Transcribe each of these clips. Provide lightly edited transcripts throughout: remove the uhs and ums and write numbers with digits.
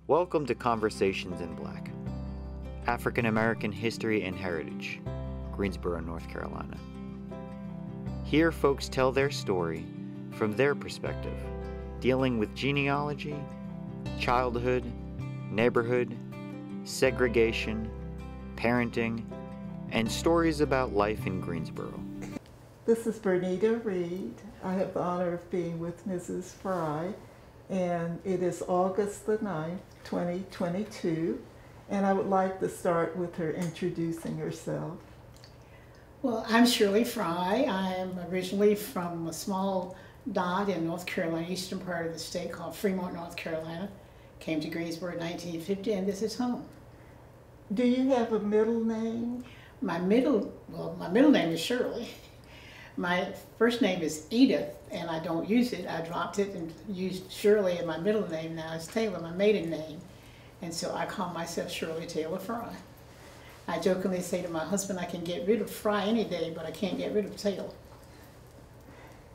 Welcome to Conversations in Black, African American History and Heritage, Greensboro, North Carolina. Here folks tell their story from their perspective, dealing with genealogy, childhood, neighborhood, segregation, parenting, and stories about life in Greensboro. This is Bernita Reed. I have the honor of being with Mrs. Frye, and it is August the 9th, 2022, and I would like to start with her introducing herself. Well, I'm Shirley Frye. I am originally from a small dot in North Carolina, eastern part of the state called Fremont, North Carolina. Came to Greensboro in 1950, and this is home. Do you have a middle name? My middle name is Shirley. My first name is Edith, and I don't use it. I dropped it and used Shirley, and my middle name now is Taylor, my maiden name. And so I call myself Shirley Taylor Frye. I jokingly say to my husband, I can get rid of Frye any day, but I can't get rid of Taylor.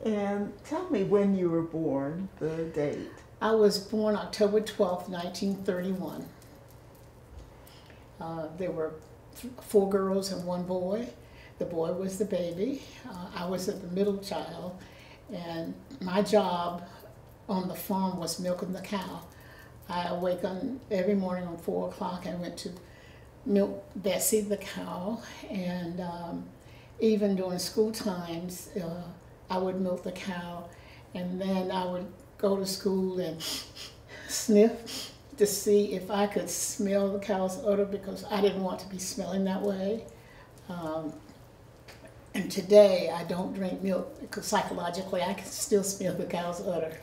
And tell me when you were born, the date. I was born October 12th, 1931. There were 4 girls and 1 boy. The boy was the baby. I was the middle child, and my job on the farm was milking the cow. I awakened every morning on 4 o'clock and went to milk Bessie the cow, and even during school times, I would milk the cow, and then I would go to school and sniff to see if I could smell the cow's udder, because I didn't want to be smelling that way. And today I don't drink milk because psychologically I can still smell the cow's udder.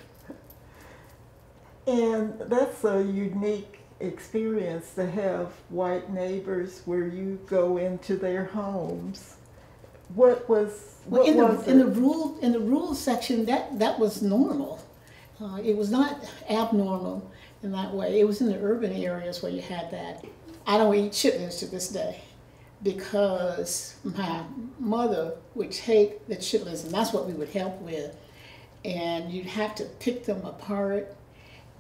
And that's a unique experience to have white neighbors where you go into their homes. In the rural section, that was normal. It was not abnormal in that way. It was in the urban areas where you had that. I don't eat chitlins to this day, because my mother would take the chitlins, and that's what we would help with, and you'd have to pick them apart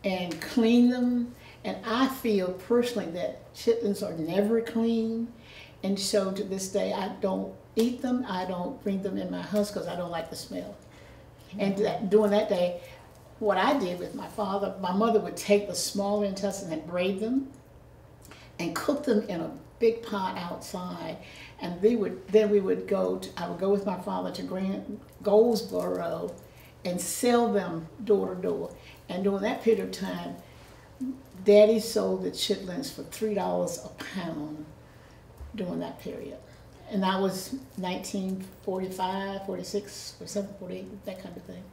and clean them. And I feel personally that chitlins are never clean, and so to this day I don't eat them. I don't bring them in my house because I don't like the smell. And during that day, what I did with my mother would take the small intestine and braid them and cook them in a big pot outside, and I would go with my father to Goldsboro and sell them door to door. And during that period of time, Daddy sold the chitlins for $3 a pound during that period. And that was 1945, 46, 47, 48, that kind of thing.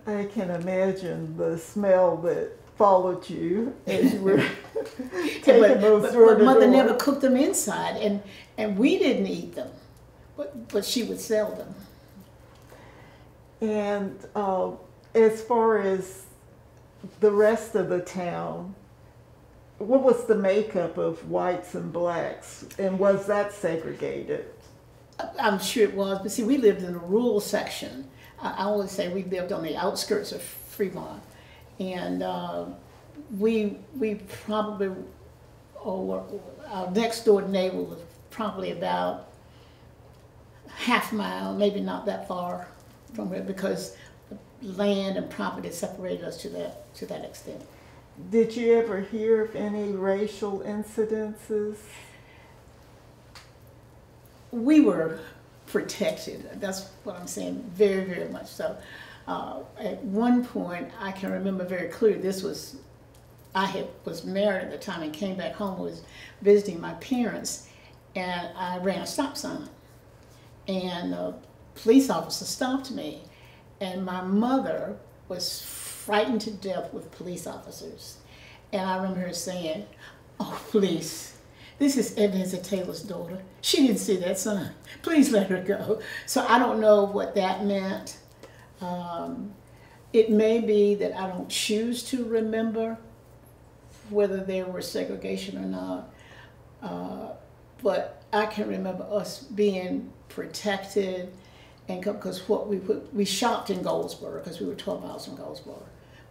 I can imagine the smell that followed you as you were taking those door to door. But Mother never cooked them inside, and we didn't eat them, but she would sell them. And as far as the rest of the town, what was the makeup of whites and blacks, and was that segregated? I'm sure it was, but see, we lived in a rural section. I always say we lived on the outskirts of Fremont, and we probably, our next door neighbor was probably about half a mile, maybe not that far from it, because land and property separated us to that extent. Did you ever hear of any racial incidences? We were protected. That's what I'm saying, very, very much so. At one point, I can remember very clearly, I was married at the time and came back home, was visiting my parents, and I ran a stop sign. And a police officer stopped me, and my mother was frightened to death with police officers. And I remember her saying, "Oh, police, this is Ebenezer Taylor's daughter. She didn't see that sign. Please let her go." So I don't know what that meant. It may be that I don't choose to remember whether there was segregation or not, but I can remember us being protected, and because we shopped in Goldsboro, because we were 12 miles from Goldsboro.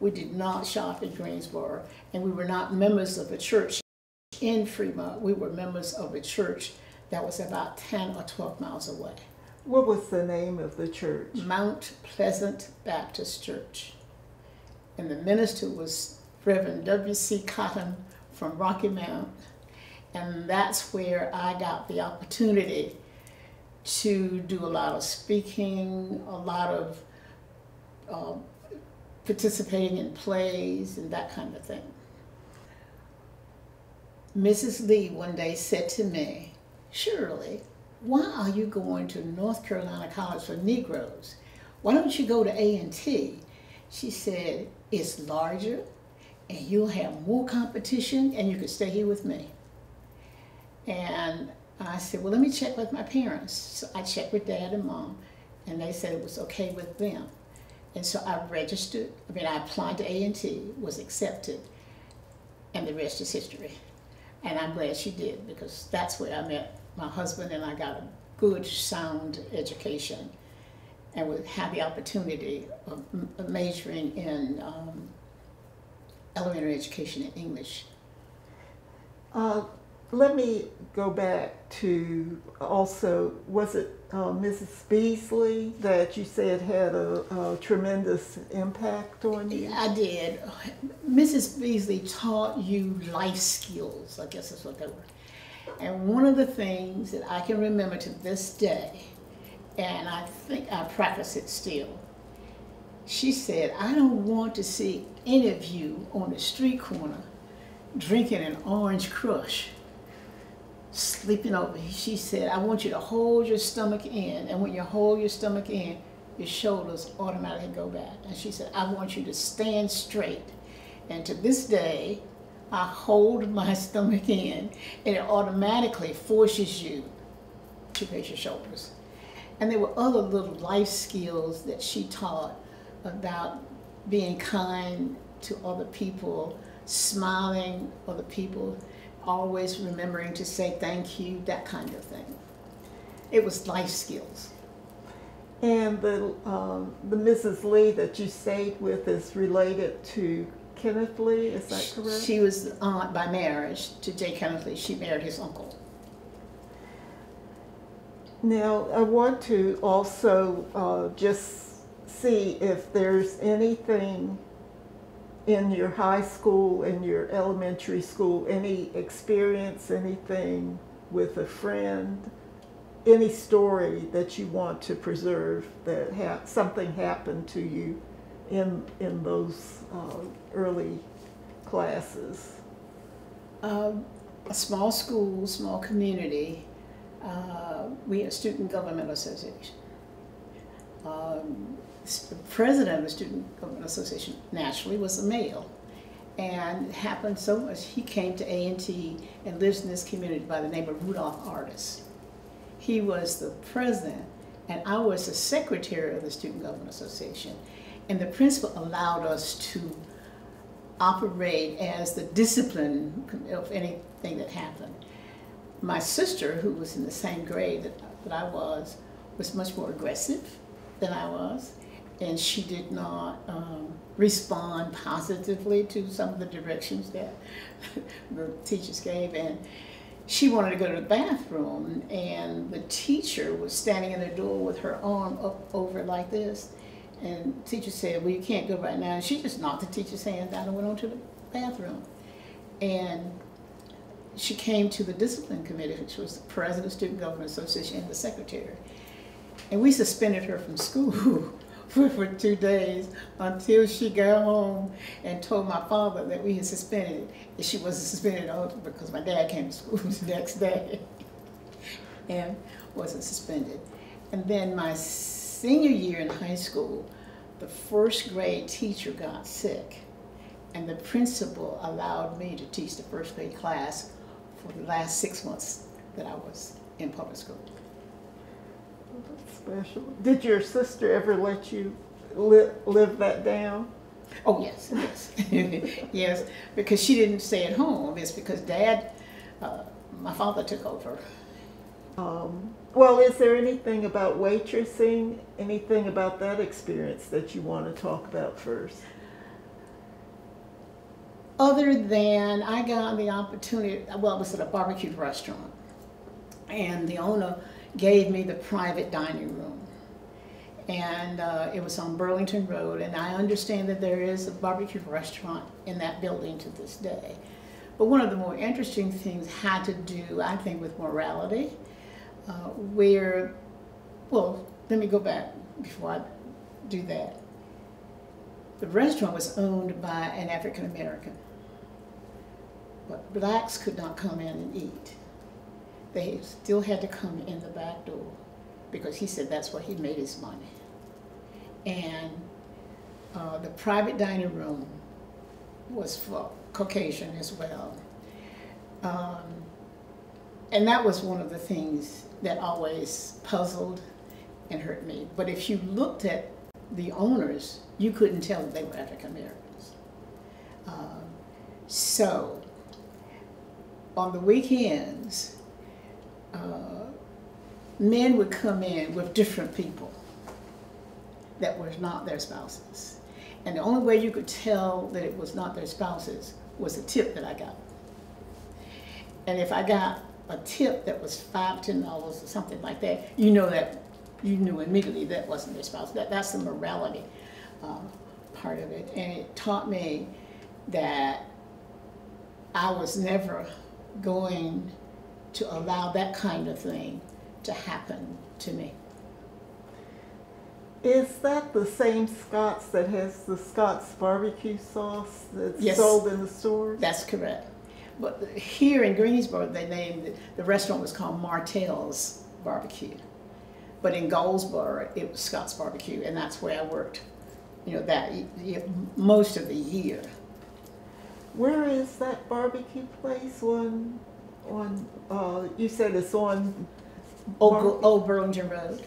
We did not shop in Greensboro, and we were not members of a church in Fremont. We were members of a church that was about 10 or 12 miles away. What was the name of the church? Mount Pleasant Baptist Church. And the minister was Reverend W.C. Cotton from Rocky Mount. And that's where I got the opportunity to do a lot of speaking, a lot of participating in plays and that kind of thing. Mrs. Lee one day said to me, "Shirley, why are you going to North Carolina College for Negroes? Why don't you go to A&T?" She said, "It's larger and you'll have more competition and you could stay here with me." And I said, "Well, let me check with my parents." So I checked with Dad and Mom, and they said it was okay with them. And so I registered, I applied to A&T, was accepted, and the rest is history. And I'm glad she did, because that's where I met my husband, and I got a good, sound education, and would have the opportunity of majoring in elementary education in English. Let me go back to also, was it Mrs. Beasley that you said had a tremendous impact on you? I did. Mrs. Beasley taught you life skills, I guess that's what they were. And one of the things that I can remember to this day, and I think I practice it still, she said, "I don't want to see any of you on the street corner drinking an orange crush, sleeping over." She said, "I want you to hold your stomach in, and when you hold your stomach in, your shoulders automatically go back." And she said, "I want you to stand straight." And to this day, I hold my stomach in, and it automatically forces you to raise your shoulders. And there were other little life skills that she taught about being kind to other people, smiling other people, always remembering to say thank you, that kind of thing. It was life skills. And the Mrs. Lee that you stayed with is related to Kenneth Lee, is that correct? She was the aunt by marriage to J. Kenneth Lee. She married his uncle. Now, I want to also just see if there's anything in your high school and your elementary school, any experience, anything with a friend, any story that you want to preserve that something happened to you in those early classes. A small school, small community. We had a student government association. The president of the Student Government Association naturally was a male, and it happened so much. He came to A&T and lives in this community by the name of Rudolph Artis. He was the president, and I was the secretary of the Student Government Association, and the principal allowed us to operate as the discipline of anything that happened. My sister, who was in the same grade that I was much more aggressive than I was. And she did not respond positively to some of the directions that the teachers gave. And she wanted to go to the bathroom, and the teacher was standing in the door with her arm up over like this. And the teacher said, "Well, you can't go right now." And she just knocked the teacher's hand down and went on to the bathroom. And she came to the discipline committee, which was the president of the Student Government Association and the secretary. And we suspended her from school for 2 days until she got home and told my father that we had suspended it. And she wasn't suspended at all because my dad came to school the next day and wasn't suspended. And then my senior year in high school, the first grade teacher got sick, and the principal allowed me to teach the first grade class for the last 6 months that I was in public school. That's special. Did your sister ever let you live that down? Oh, yes, yes. Yes, because she didn't stay at home. It's because Dad, my father took over. Well, is there anything about waitressing, anything about that experience that you want to talk about first? Other than I got the opportunity, well, it was at a barbecue restaurant, and the owner gave me the private dining room. And it was on Burlington Road, and I understand that there is a barbecue restaurant in that building to this day. But one of the more interesting things had to do, I think, with morality, where, well, let me go back before I do that. The restaurant was owned by an African American, but blacks could not come in and eat. They still had to come in the back door because he said that's where he made his money. And the private dining room was for Caucasian as well. And that was one of the things that always puzzled and hurt me. But if you looked at the owners, you couldn't tell that they were African Americans. So on the weekends, men would come in with different people that were not their spouses. And the only way you could tell that it was not their spouses was the tip that I got. And if I got a tip that was $5, $10 or something like that, you knew immediately that wasn't their spouse. That's the morality part of it. And it taught me that I was never going to allow that kind of thing to happen to me. Is that the same Scott's that has the Scott's barbecue sauce that's Yes, sold in the stores? That's correct. But here in Greensboro, they named the restaurant was called Martell's Barbecue. But in Goldsboro, it was Scott's Barbecue, and that's where I worked, most of the year. Where is that barbecue place? On you said it's on Old Burlington Road.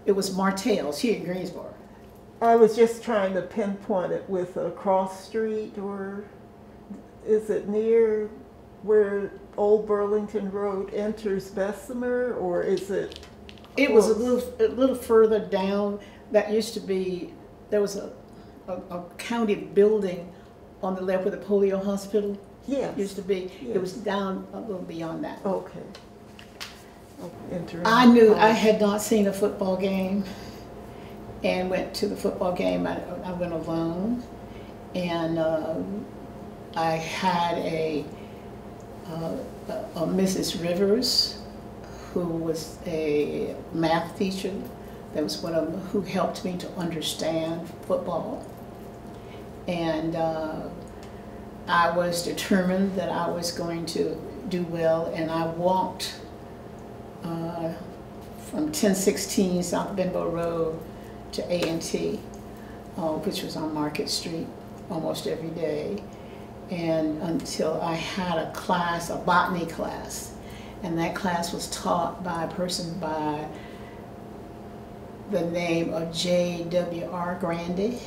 It was Martell's here in Greensboro. I was just trying to pinpoint it with a cross street, or is it near where Old Burlington Road enters Bessemer, or is it? It was a little further down. That used to be, there was a county building on the left where the polio hospital used to be. Yes. It was down a little beyond that. Okay. I knew I had not seen a football game and went to the football game. I went alone, and I had a Mrs. Rivers, who was a math teacher. That was one of them who helped me to understand football. And I was determined that I was going to do well, and I walked from 1016 South Benbow Road to A&T, which was on Market Street, almost every day, and until I had a class, a botany class, and that class was taught by a person by the name of J.W.R. Grandy,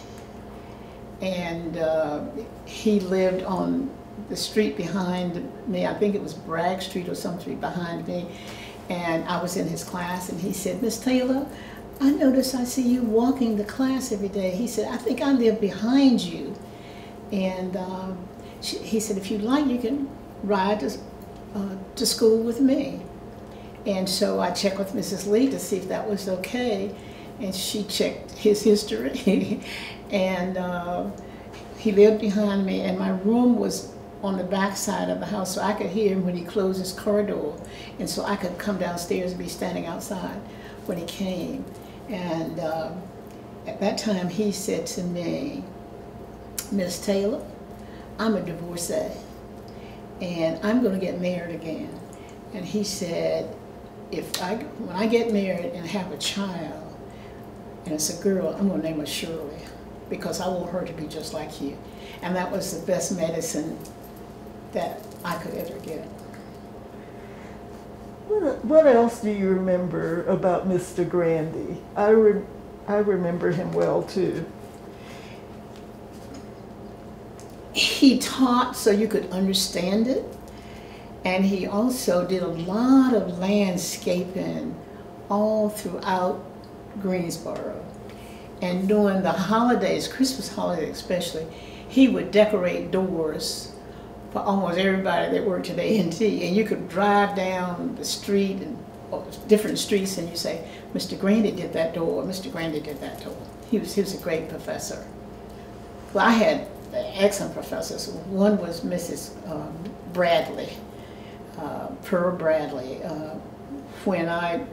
and he lived on the street behind me. I think it was Bragg Street or some street behind me. And I was in his class, and he said, "Miss Taylor, I notice I see you walking to class every day." He said, "I think I live behind you." And he said, "If you'd like, you can ride to school with me." And so I checked with Mrs. Lee to see if that was okay. And she checked his history. And he lived behind me, and my room was on the back side of the house, so I could hear him when he closed his car door, and so I could come downstairs and be standing outside when he came. And at that time he said to me, "Miss Taylor, I'm a divorcee, and I'm going to get married again." And he said, when I get married and have a child, and it's a girl, I'm going to name her Shirley, because I want her to be just like you. And that was the best medicine that I could ever get. What else do you remember about Mr. Grandy? I remember him well too. He taught so you could understand it, and he also did a lot of landscaping all throughout Greensboro. And during the holidays, Christmas holiday especially, he would decorate doors for almost everybody that worked at A&T. And you could drive down the street and different streets and you say, Mr. Grandy did that door, Mr. Grandy did that door. He was a great professor. Well, I had excellent professors. One was Mrs. Bradley, Pearl Bradley. When I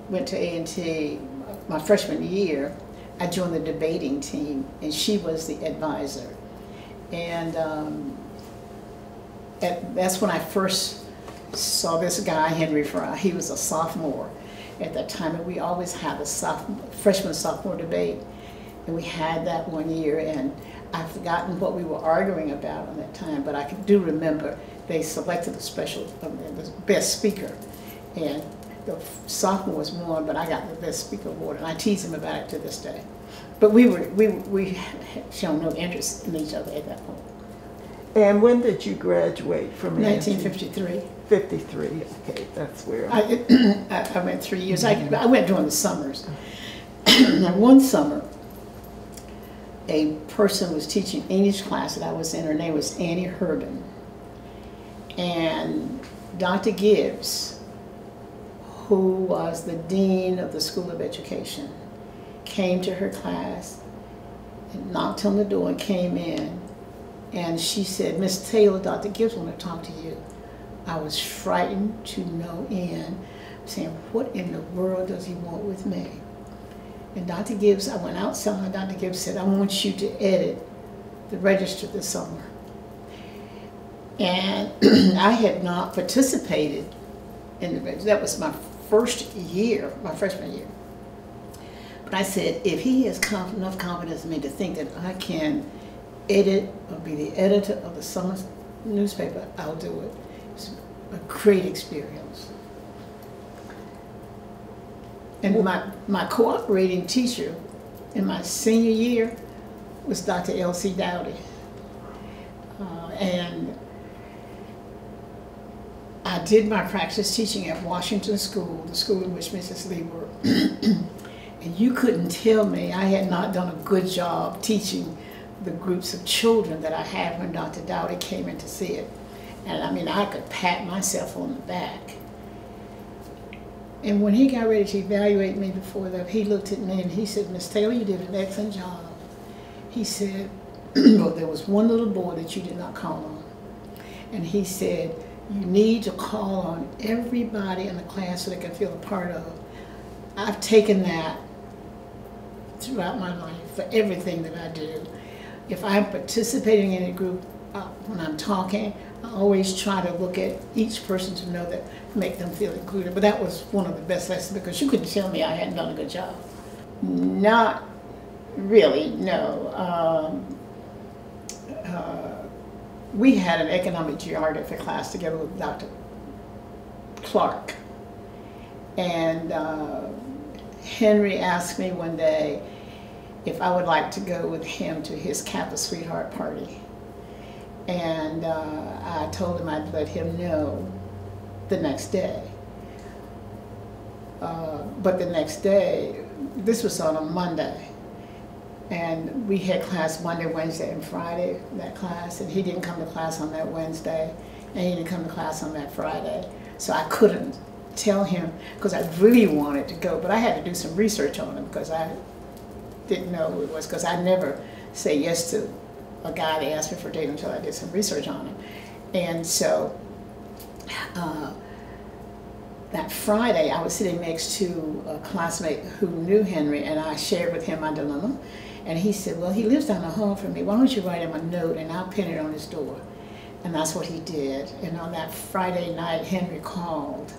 went to A&T my freshman year, I joined the debating team, and she was the advisor. And that's when I first saw this guy, Henry Frye. He was a sophomore at that time, and we always had a freshman-sophomore debate. And we had that one year, and I've forgotten what we were arguing about at that time, but I do remember they selected the best speaker. And the sophomores won, but I got the best speaker award, and I tease him about it to this day. But we had shown no interest in each other at that point. And when did you graduate from 1953. 53, okay, that's where. I went 3 years. I went during the summers. And one summer, a person was teaching English class that I was in. Her name was Annie Herbin. And Dr. Gibbs, who was the dean of the School of Education, came to her class and knocked on the door and came in. And she said, Miss Taylor, Dr. Gibbs want to talk to you. I was frightened to no end, saying, what in the world does he want with me? And Dr. Gibbs, I went outside, Dr. Gibbs said, I want you to edit the register this summer. And I had not participated in the register. That was my first year, my freshman year. But I said, if he has enough confidence in me to think that I can edit or be the editor of the summer newspaper, I'll do it. It's a great experience. And my cooperating teacher in my senior year was Dr. L.C. Dowdy. And I did my practice teaching at Washington School, the school in which Mrs. Lee worked. And you couldn't tell me I had not done a good job teaching the groups of children that I had when Dr. Dowdy came in to see it. And I mean, I could pat myself on the back. And when he got ready to evaluate me before that, he looked at me and he said, Miss Taylor, you did an excellent job. He said, well, there was one little boy that you did not call on. And he said, you need to call on everybody in the class so they can feel a part of. I've taken that throughout my life for everything that I do. If I'm participating in a group, when I'm talking, I always try to look at each person to know that, make them feel included. But that was one of the best lessons because you couldn't tell me I hadn't done a good job. Not really, no. We had an economic geography class together with Dr. Clark. And Henry asked me one day if I would like to go with him to his campus sweetheart party. And I told him I'd let him know the next day. But the next day, this was on a Monday, and we had class Monday, Wednesday, and Friday, that class, and he didn't come to class on that Wednesday, and he didn't come to class on that Friday. So I couldn't tell him, because I really wanted to go, but I had to do some research on him because I didn't know who it was, because I never say yes to a guy that asked me for a date until I did some research on him. And so that Friday, I was sitting next to a classmate who knew Henry, and I shared with him my dilemma. And he said, well, he lives down the hall from me. Why don't you write him a note and I'll pin it on his door? And that's what he did. And on that Friday night, Henry called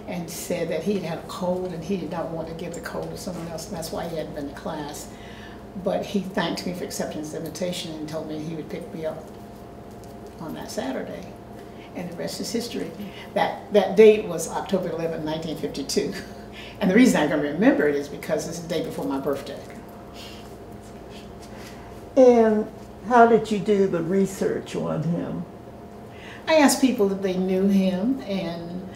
and said that he had a cold and he did not want to give the cold to someone else, and that's why he hadn't been to class. But he thanked me for accepting his invitation and told me he would pick me up on that Saturday. And the rest is history. That date was October 11, 1952. And the reason I can remember it is because it's the day before my birthday. And how did you do the research on him? I asked people if they knew him, and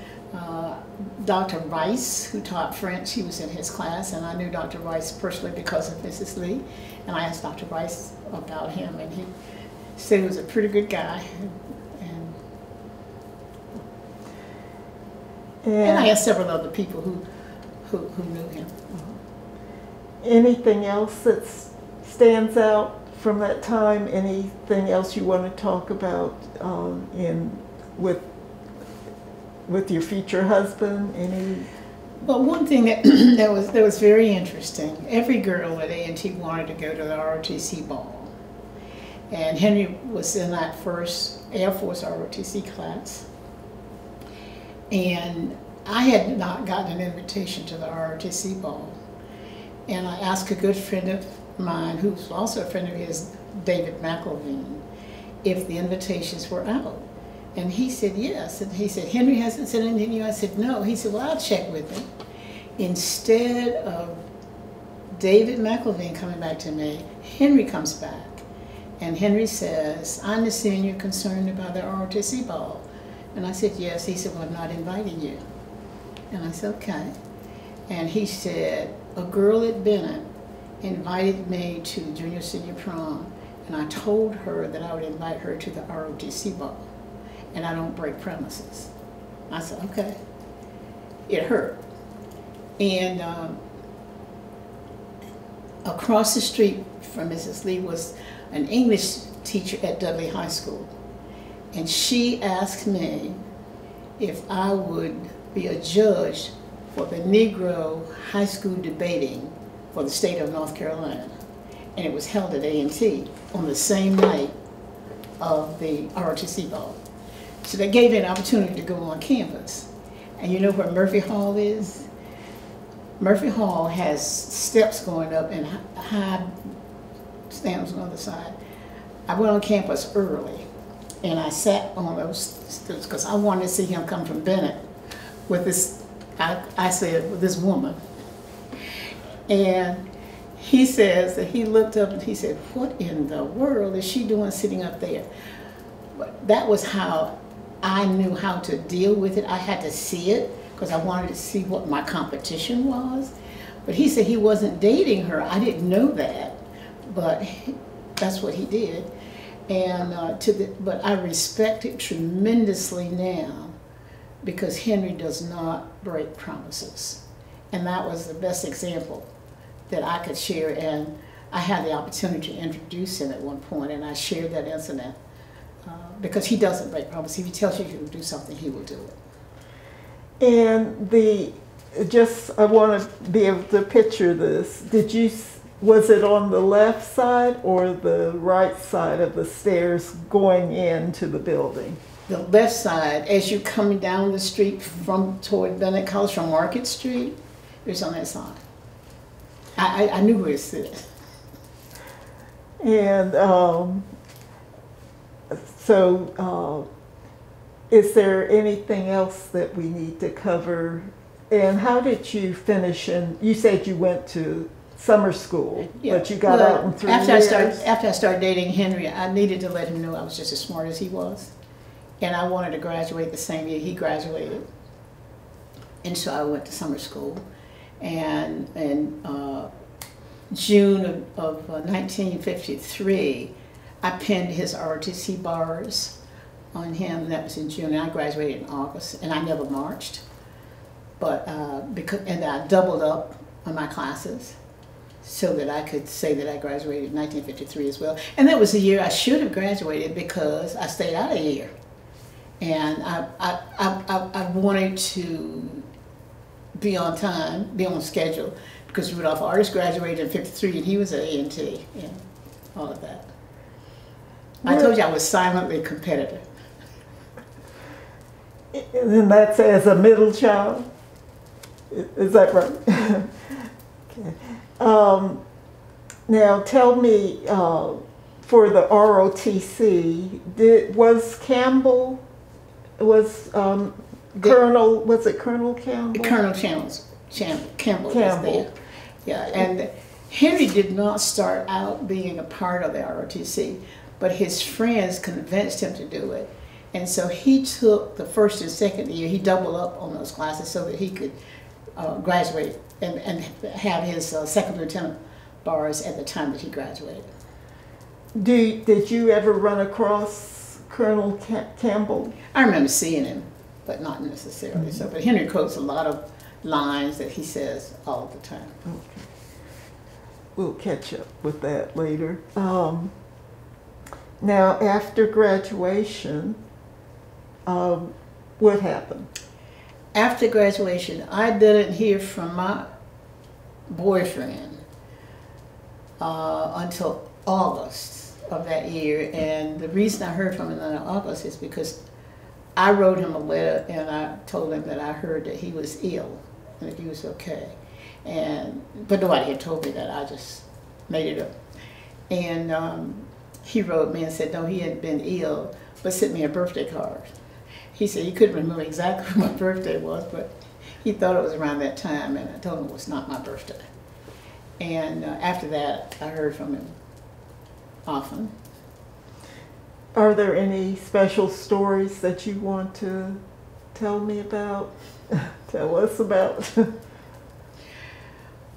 Dr. Rice, who taught French. He was in his class, and I knew Dr. Rice personally because of Mrs. Lee. And I asked Dr. Rice about him, and he said he was a pretty good guy. And I asked several other people who knew him. Anything else that stands out from that time? Anything else you want to talk about with your future husband? Well, one thing that that was very interesting. Every girl at A&T wanted to go to the ROTC ball, and Henry was in that first Air Force ROTC class. And I had not gotten an invitation to the ROTC ball. And I asked a good friend of mine, who's also a friend of his, David McElveen, if the invitations were out. And he said yes. And he said, Henry hasn't said anything to you? I said, no. He said, well, I'll check with him. Instead of David McElveen coming back to me, Henry comes back. And Henry says, I understand you're concerned about the ROTC ball. And I said, yes. He said, well, I'm not inviting you. And I said, okay. And he said, a girl at Bennett invited me to junior senior prom, and I told her that I would invite her to the ROTC ball, and I don't break promises. I said, okay. It hurt. And across the street from Mrs. Lee was an English teacher at Dudley High School. And she asked me if I would be a judge for the Negro high school debating for the state of North Carolina. And it was held at A&T on the same night of the ROTC ball. So they gave me an opportunity to go on campus. And you know where Murphy Hall is? Murphy Hall has steps going up and high stands on the other side. I went on campus early. And I sat on those steps because I wanted to see him come from Bennett with this, I said, with this woman. And he says that he looked up and he said, what in the world is she doing sitting up there? But that was how I knew how to deal with it. I had to see it because I wanted to see what my competition was. But he said he wasn't dating her. I didn't know that, but that's what he did. And but I respect it tremendously now because Henry does not break promises. And that was the best example that I could share. And I had the opportunity to introduce him at one point, and I shared that incident because he doesn't break promises. If he tells you he will do something, he will do it. And I want to be able to picture this. Was it on the left side or the right side of the stairs going into the building? The left side, as you're coming down the street toward Bennett College from Market Street, it's on that side. I knew where to sit. And is there anything else that we need to cover? And how did you finish? And you said you went to summer school, yeah. But you got out in 3 years. After I started dating Henry, I needed to let him know I was just as smart as he was. And I wanted to graduate the same year he graduated. And so I went to summer school. And in June of 1953, I pinned his ROTC bars on him. That was in June, and I graduated in August. And I never marched, but and I doubled up on my classes so that I could say that I graduated in 1953 as well. And that was the year I should have graduated because I stayed out a year. And I wanted to be on time, be on schedule, because Rudolph Artist graduated in 53 and he was at A&T and all of that. I told you I was silently competitive. And that's as a middle child? Is that right? Okay. Now tell me, for the ROTC, was Campbell, Colonel, was it Colonel Campbell? Colonel Campbell was there. Yeah, and Henry did not start out being a part of the ROTC, but his friends convinced him to do it. And so he took the first and second year, he doubled up on those classes so that he could graduate and have his second lieutenant bars at the time that he graduated. Did you ever run across Colonel Campbell? I remember seeing him, but not necessarily so. But Henry quotes a lot of lines that he says all the time. Okay. We'll catch up with that later. Now, after graduation, what happened? After graduation, I didn't hear from my boyfriend until August of that year. And the reason I heard from him in August is because I wrote him a letter and I told him that I heard that he was ill and that he was okay. But nobody had told me that. I just made it up. And he wrote me and said, no, he hadn't been ill, but sent me a birthday card. He said he couldn't remember exactly when my birthday was, but he thought it was around that time, and I told him it was not my birthday. And after that, I heard from him often. Are there any special stories that you want to tell me about? Tell us about?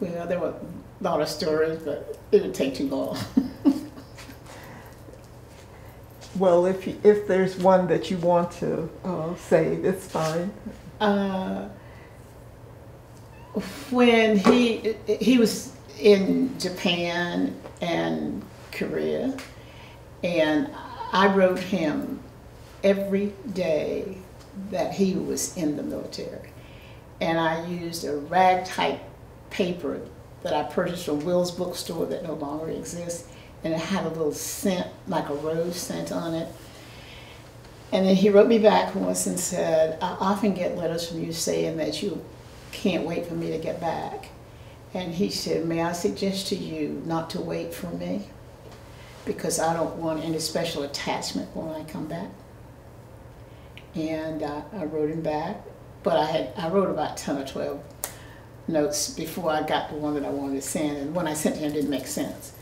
Well, there were a lot of stories, but it would take too long. Well, if there's one that you want to say, that's fine. When he was in Japan and Korea, and I wrote him every day that he was in the military. And I used a rag-type paper that I purchased from Will's bookstore that no longer exists, and it had a little scent, like a rose scent on it. And then he wrote me back once and said, I often get letters from you saying that you can't wait for me to get back. And he said, may I suggest to you not to wait for me, because I don't want any special attachment when I come back. And I wrote him back, but I wrote about 10 or 12 notes before I got the one that I wanted to send, and when I sent him it didn't make sense.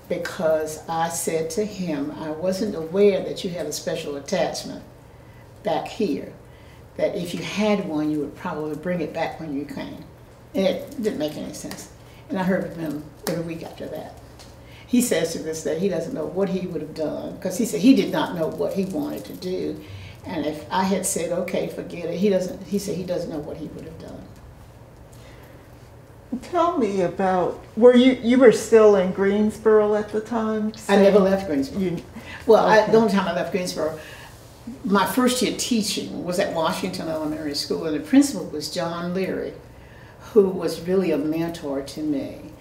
Because I said to him, I wasn't aware that you had a special attachment back here, that if you had one, you would probably bring it back when you came. And it didn't make any sense. And I heard from him every week after that. He says to this day he doesn't know what he would have done, because he said he did not know what he wanted to do. And if I had said, okay, forget it, he said he doesn't know what he would have done. Tell me about, you were still in Greensboro at the time? I never left Greensboro. The only time I left Greensboro, my first year teaching was at Washington Elementary School, and the principal was John Leary, who was really a mentor to me.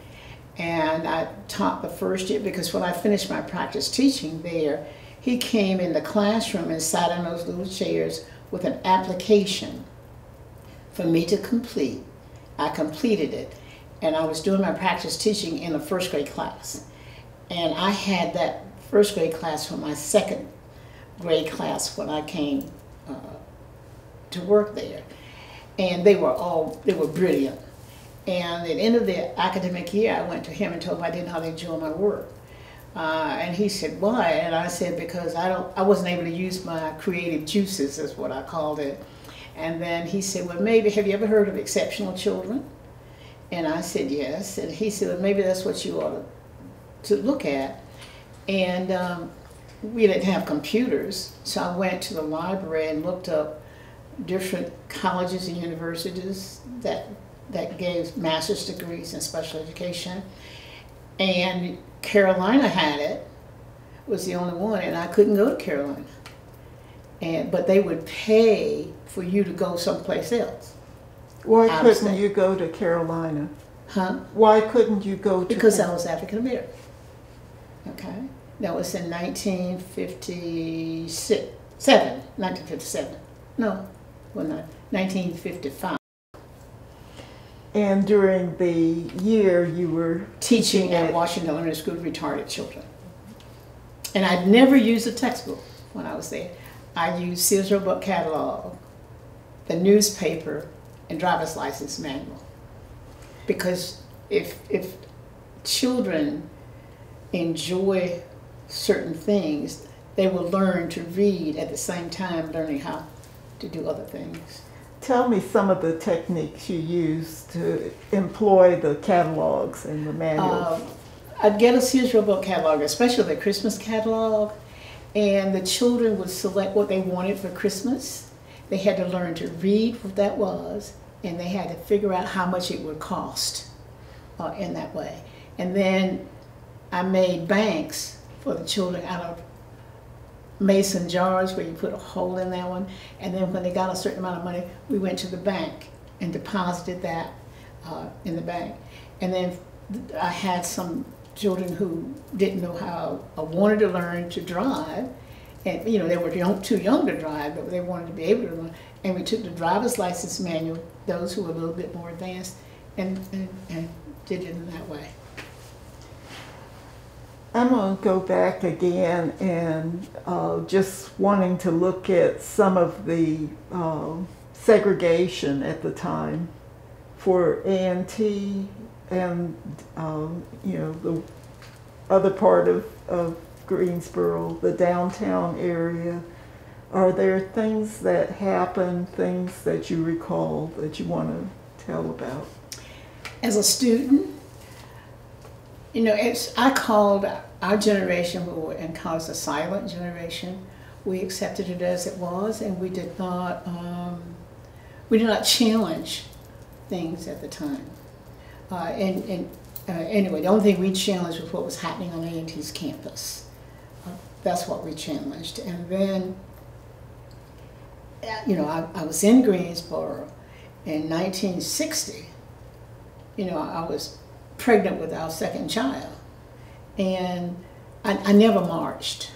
And I taught the first year because when I finished my practice teaching there, he came in the classroom and sat in those little chairs with an application for me to complete. I completed it, and I was doing my practice teaching in a first grade class. And I had that first grade class for my second grade class when I came to work there. And they were brilliant. And at the end of the academic year, I went to him and told him I did not enjoy my work. And he said, why? And I said, because I wasn't able to use my creative juices, is what I called it. And then he said, well, maybe, have you ever heard of exceptional children? And I said, yes. And he said, well, maybe that's what you ought to look at. And we didn't have computers, so I went to the library and looked up different colleges and universities that gave master's degrees in special education. And Carolina had it, was the only one, and I couldn't go to Carolina. But they would pay for you to go someplace else. Why couldn't you go to Carolina? Huh? Why couldn't you go to Because I was African American. Okay? That was in 1957. No, well, not 1955. And during the year you were Teaching at Washington Elementary School to retarded children. And I'd never used a textbook when I was there. I used Sears Roebuck catalog, the newspaper, and driver's license manual. Because if children enjoy certain things, they will learn to read at the same time learning how to do other things. Tell me some of the techniques you use to employ the catalogs and the manuals. I'd get a Sears Roebuck catalog, especially the Christmas catalog, and the children would select what they wanted for Christmas. They had to learn to read what that was, and they had to figure out how much it would cost in that way. And then I made banks for the children out of mason jars where you put a hole in that one, and then when they got a certain amount of money, we went to the bank and deposited that in the bank. And then I had some children who didn't know how, wanted to learn to drive, and they were too young to drive, but they wanted to be able to learn. And we took the driver's license manual, those who were a little bit more advanced, and did it in that way. I'm going to go back again and just wanting to look at some of the segregation at the time for A&T and the other part of Greensboro, the downtown area. Are there things that happened, things that you recall that you want to tell about? As a student, I called our generation, who were in college, a silent generation. We accepted it as it was, and we did not challenge things at the time. Anyway, the only thing we challenged was what was happening on A&T's campus. That's what we challenged. And then, I was in Greensboro in 1960. I was pregnant with our second child. And I never marched,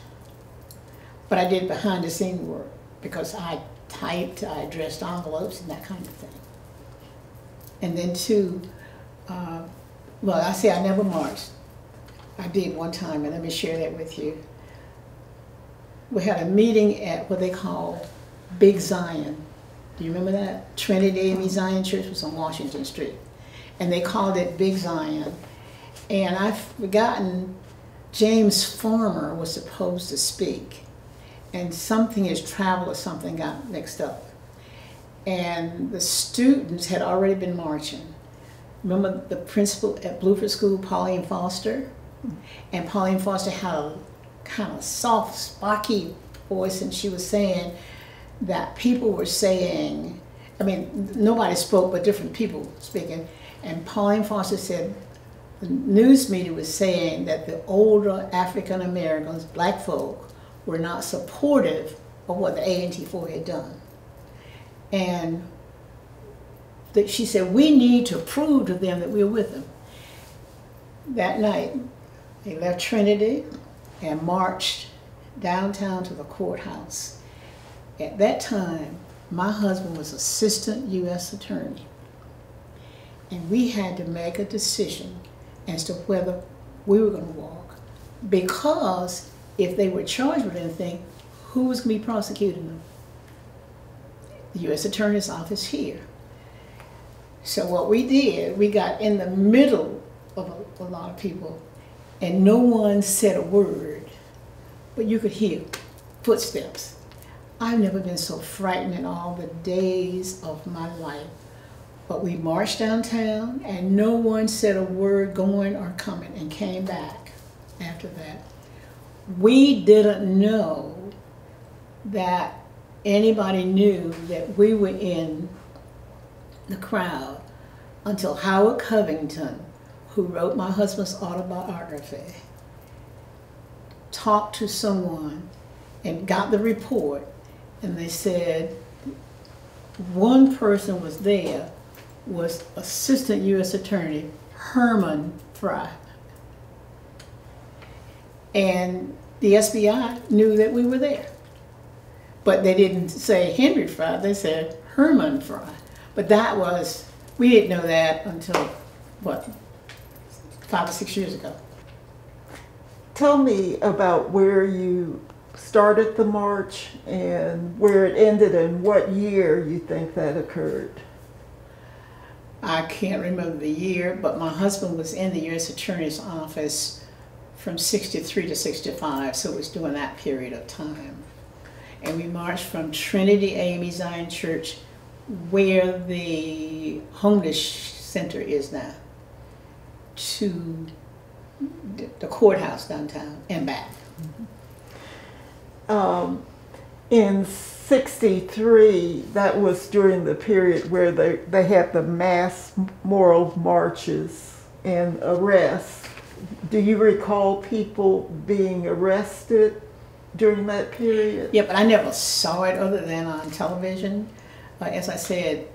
but I did behind the scene work because I typed, I addressed envelopes and that kind of thing. And then I say I never marched. I did one time, and let me share that with you. We had a meeting at what they call Big Zion. Do you remember that? Trinity AME Zion Church was on Washington Street. And they called it Big Zion. And I've forgotten, James Farmer was supposed to speak. And something, his travel or something got mixed up. And the students had already been marching. Remember the principal at Bluford School, Pauline Foster? And Pauline Foster had a kind of soft, sparky voice, and she was saying that people were saying, nobody spoke but different people speaking, and Pauline Foster said the news media was saying that the older African Americans, black folk, were not supportive of what the A&T 4 had done. And she said, we need to prove to them that we're with them. That night, they left Trinity and marched downtown to the courthouse. At that time, my husband was assistant U.S. attorney. And we had to make a decision as to whether we were going to walk, because if they were charged with anything, who was going to be prosecuting them? The U.S. Attorney's Office here. So what we did, we got in the middle of a lot of people, and no one said a word, but you could hear footsteps. I've never been so frightened in all the days of my life. But we marched downtown, and no one said a word going or coming, and came back after that. We didn't know that anybody knew that we were in the crowd until Howard Covington, who wrote my husband's autobiography, talked to someone and got the report, and they said one person was there, was Assistant U.S. Attorney Herman Frye. And the SBI knew that we were there. But they didn't say Henry Frye, they said Herman Frye. But that was, we didn't know that until, 5 or 6 years ago. Tell me about where you started the march and where it ended and what year you think that occurred. I can't remember the year, but my husband was in the U.S. Attorney's Office from 63 to 65, so it was during that period of time. And we marched from Trinity AME Zion Church, where the homeless center is now, to the courthouse downtown and back. In 63, that was during the period where they had the mass moral marches and arrests. Do you recall people being arrested during that period? Yeah, but I never saw it other than on television. As I said,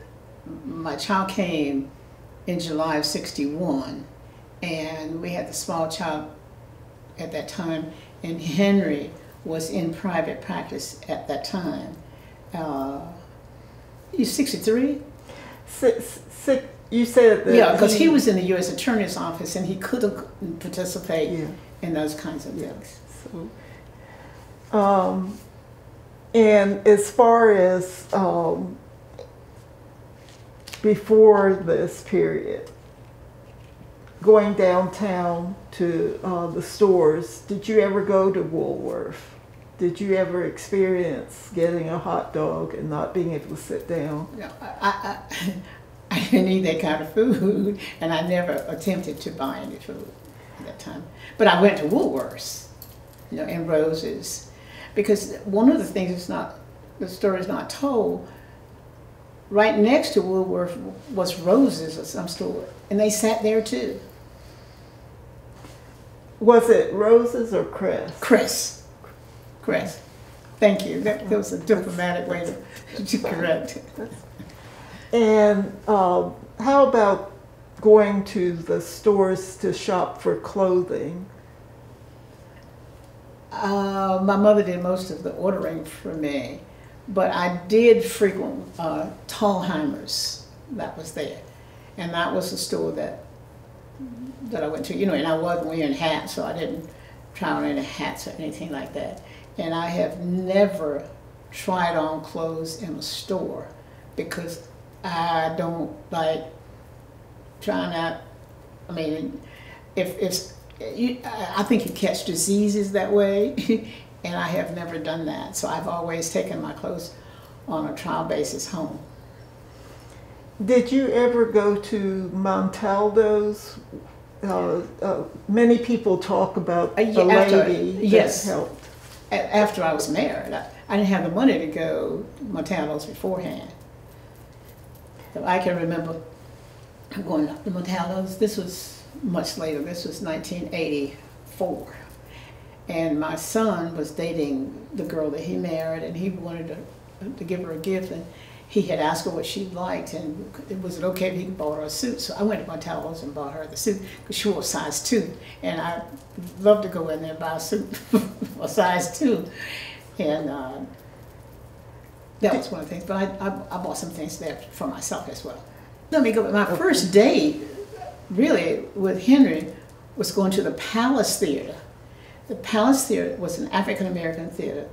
my child came in July of 61, and we had the small child at that time, and Henry was in private practice at that time. You're 63? You said that. Yeah, because he was in the U.S. Attorney's Office, and he couldn't participate in those kinds of things. So, and as far as before this period, going downtown to the stores, did you ever go to Woolworth? Did you ever experience getting a hot dog and not being able to sit down? No, I didn't eat that kind of food, and I never attempted to buy any food at that time. But I went to Woolworths, you know, and Rose's, because one of the things is not, the story is not told. Right next to Woolworth was Rose's or some store, and they sat there too. Was it Rose's or Crest? Crest. Crest. Thank you. That was a diplomatic way to correct it. And how about going to the stores to shop for clothing? My mother did most of the ordering for me, but I did frequent Tallheimer's. That was there, and that was the store that I went to. You know, and I wasn't wearing hats, so I didn't try on any hats or anything like that. And I have never tried on clothes in a store because I don't like trying out. I mean, I think you catch diseases that way, and I have never done that. So I've always taken my clothes on a trial basis home. Did you ever go to Montaldo's? Many people talk about the lady that helped. After I was married, I didn't have the money to go to Montaldo's beforehand. So I can remember going to Montaldo's. This was much later. This was 1984. And my son was dating the girl that he married, and he wanted to give her a gift. And he had asked her what she liked, and was it okay if he bought her a suit? So I went to Montaldo's and bought her the suit, because she wore a size 2. And I loved to go in there and buy a suit a size 2. And that was one of the things. But I bought some things there for myself as well. Let me go. My first date, really, with Henry was going to the Palace Theater. The Palace Theater was an African-American theater.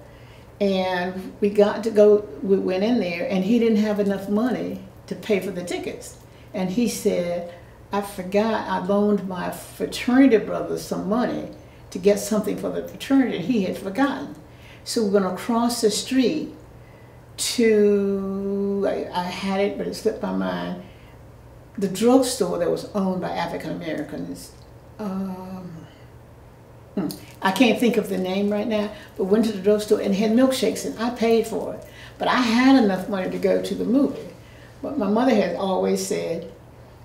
And we got to go, we went in there, and he didn't have enough money to pay for the tickets. And he said, I forgot I loaned my fraternity brothers some money to get something for the fraternity, and he had forgotten. So we're going to cross the street to, I had it, but it slipped my mind, the drugstore that was owned by African Americans. I can't think of the name right now, but went to the drugstore and had milkshakes, and I paid for it. But I had enough money to go to the movie. But my mother had always said,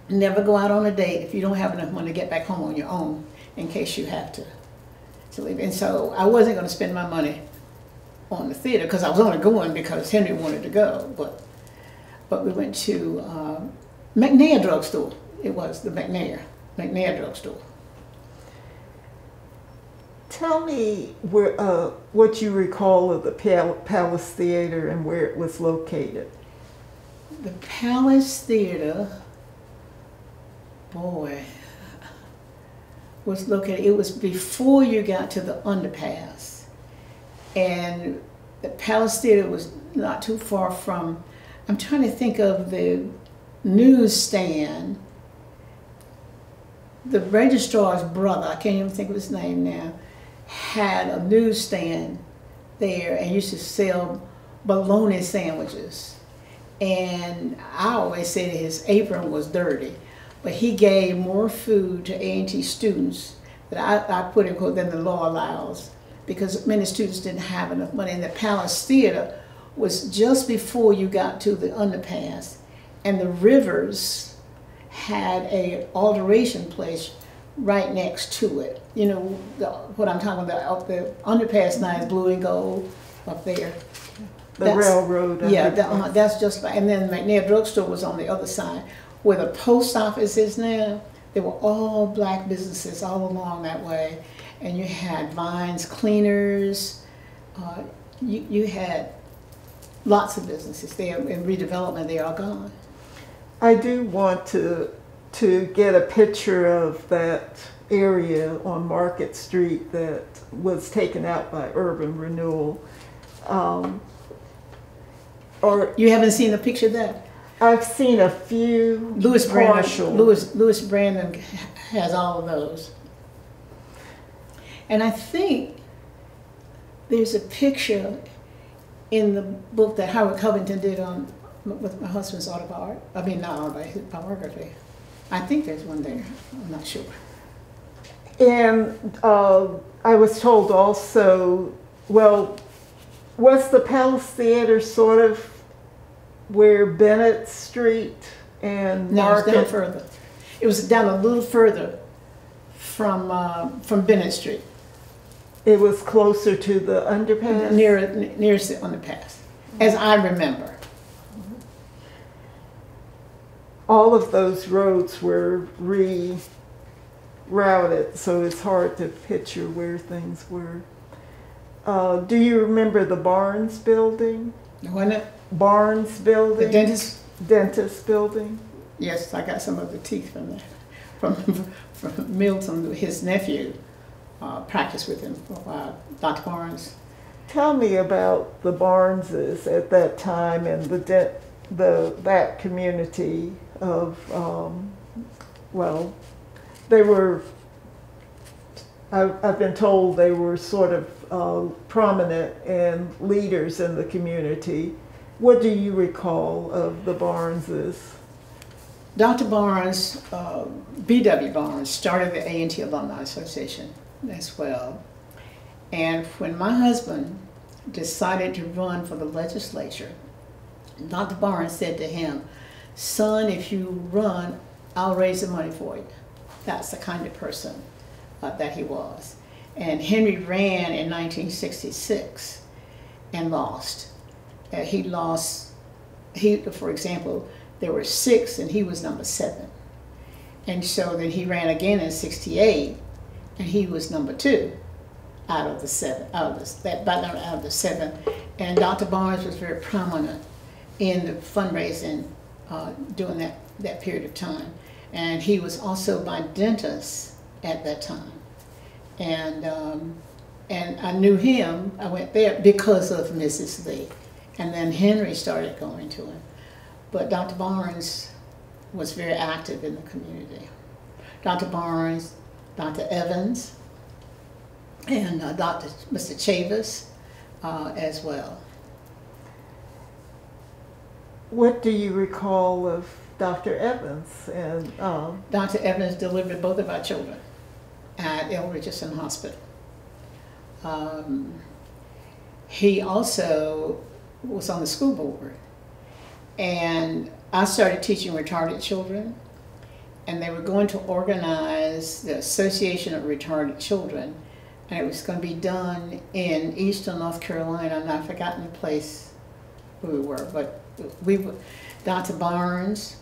never go out on a date if you don't have enough money to get back home on your own in case you have to leave. And so I wasn't going to spend my money on the theater because I was only going because Henry wanted to go. But we went to McNair drugstore. It was the McNair drugstore. Tell me what you recall of the Palace Theater and where it was located. The Palace Theater, boy, was located, it was before you got to the underpass. And the Palace Theater was not too far from, I'm trying to think of the newsstand. the registrar's brother, I can't even think of his name now, had a newsstand there and used to sell bologna sandwiches. And I always said his apron was dirty, but he gave more food to A&T students that I put in quote than the law allows, because many students didn't have enough money. And the Palace Theater was just before you got to the underpass, and the Rivers had a alteration place right next to it. You know, what I'm talking about, the underpass now is blue and gold up there. The railroad. Yeah, that's just like, and then McNair Drugstore was on the other side. Where the post office is now, they were all black businesses all along that way. And you had Vines Cleaners, you had lots of businesses there. In redevelopment, they are gone. I do want to get a picture of that area on Market Street that was taken out by urban renewal. Or you haven't seen a picture of that? I've seen a few. Louis Brandon has all of those. And I think there's a picture in the book that Howard Covington did with my husband's autobiography. I mean, not autobiography, his biography. I think there's one there. I'm not sure. And I was told also, well, was the Palace Theater sort of where Bennett Street and No, Market? it was down further. It was down a little further from Bennett Street. It was closer to the underpass? Nearest the underpass, as I remember. All of those roads were rerouted, so it's hard to picture where things were. Do you remember the Barnes building? Wasn't it? Barnes building? The dentist? Dentist building? Yes, I got some of the teeth from there. From Milton, his nephew, practiced with him for a while, Dr. Barnes. Tell me about the Barneses at that time and that community of, well, they were, I've been told they were sort of prominent and leaders in the community. What do you recall of the Barneses? Dr. Barnes, B.W. Barnes, started the A&T Alumni Association as well. And when my husband decided to run for the legislature, Dr. Barnes said to him, "Son, if you run, I'll raise the money for you." That's the kind of person that he was. And Henry ran in 1966 and lost. For example, there were 6 and he was number 7. And so then he ran again in 68 and he was number 2 out of the 7, out of the 7. And Dr. Barnes was very prominent in the fundraising during that period of time. And he was also my dentist at that time. And I knew him, I went there because of Mrs. Lee. And then Henry started going to him. But Dr. Barnes was very active in the community. Dr. Barnes, Dr. Evans, and Mr. Chavis as well. What do you recall of Dr. Evans? And Dr. Evans delivered both of our children at El Richardson Hospital. He also was on the school board. And I started teaching retarded children, and they were going to organize the Association of Retarded Children, and it was going to be done in Eastern North Carolina, and I've forgotten the place where we were, but Dr. Barnes,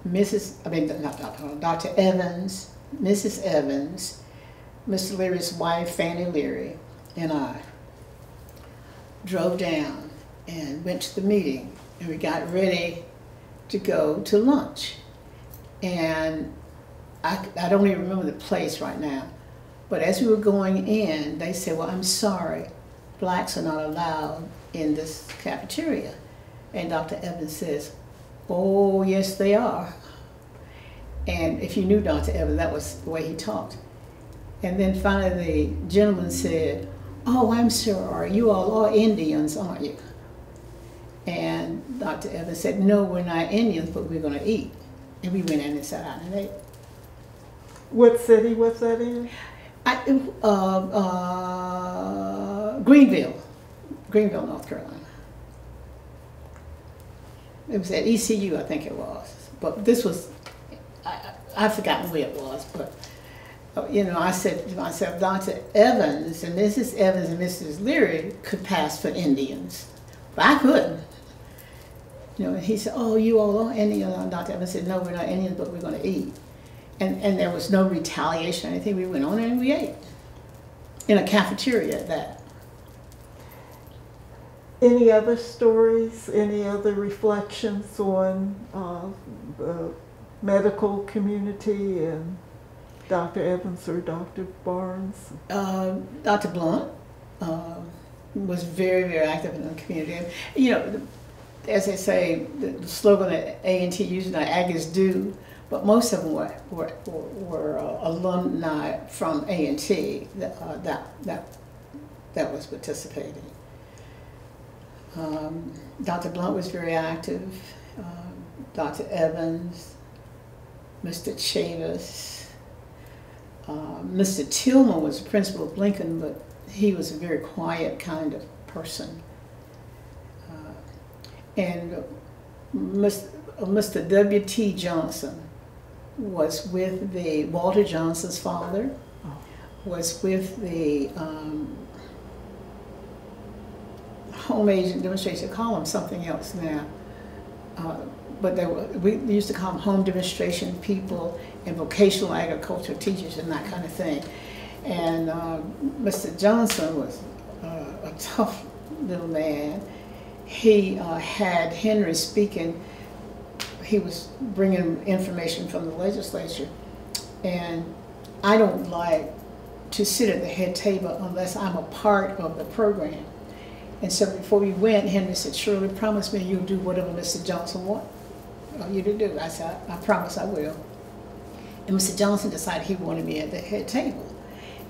Dr. Evans, Mrs. Evans, Mr. Leary's wife, Fannie Leary, and I drove down and went to the meeting, and we got ready to go to lunch. And I don't even remember the place right now, but as we were going in, they said, "Well, I'm sorry, blacks are not allowed in this cafeteria." And Dr. Evans says, "Oh, yes, they are." And if you knew Dr. Evans, that was the way he talked. And then finally the gentleman said, "Oh, I'm sorry, you all are Indians, aren't you?" And Dr. Evans said, "No, we're not Indians, but we're going to eat." And we went in and sat down and ate. What city was that in? Greenville, North Carolina. It was at ECU, I think it was. But this was, I've forgotten where it was, but you know, I said to myself, Dr. Evans and Mrs. Evans and Mrs. Leary could pass for Indians, but I couldn't. You know, and he said, "Oh, you all are Indians." And Dr. Evans said, "No, we're not Indians, but we're going to eat." And there was no retaliation or anything. We went on and we ate in a cafeteria at that. Any other stories, any other reflections on the medical community and Dr. Evans or Dr. Barnes? Dr. Blunt was very, very active in the community. And, you know, as they say, the slogan that A&T uses, Aggies do, but most of them were alumni from A&T that was participating. Dr. Blunt was very active. Dr. Evans, Mr. Chavis, Mr. Tillman was the principal of Lincoln, but he was a very quiet kind of person. And Mr. W.T. Johnson was with the Walter Johnson's father, was with the home agent demonstration. They call them something else now, but we used to call them home demonstration people and vocational agriculture teachers and that kind of thing. And Mr. Johnson was a tough little man. He had Henry speaking. He was bringing information from the legislature, and I don't like to sit at the head table unless I'm a part of the program. And so before we went, Henry said, "Shirley, promise me you'll do whatever Mr. Johnson wants you to do." I said, I promise I will. And Mr. Johnson decided he wanted me at the head table.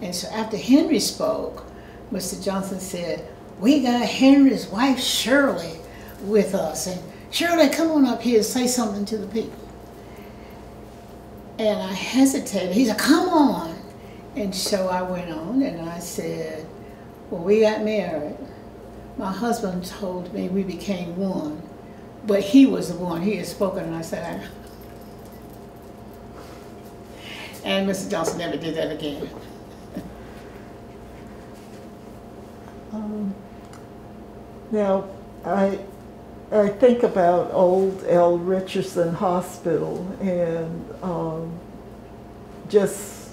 And so after Henry spoke, Mr. Johnson said, "We got Henry's wife, Shirley, with us. And Shirley, come on up here and say something to the people." And I hesitated. He said, "Come on." And so I went on and I said, "Well, we got married. My husband told me we became one, but he was the one. He had spoken." And I said, and Mr. Johnson never did that again. Now, I think about old L. Richardson Hospital and just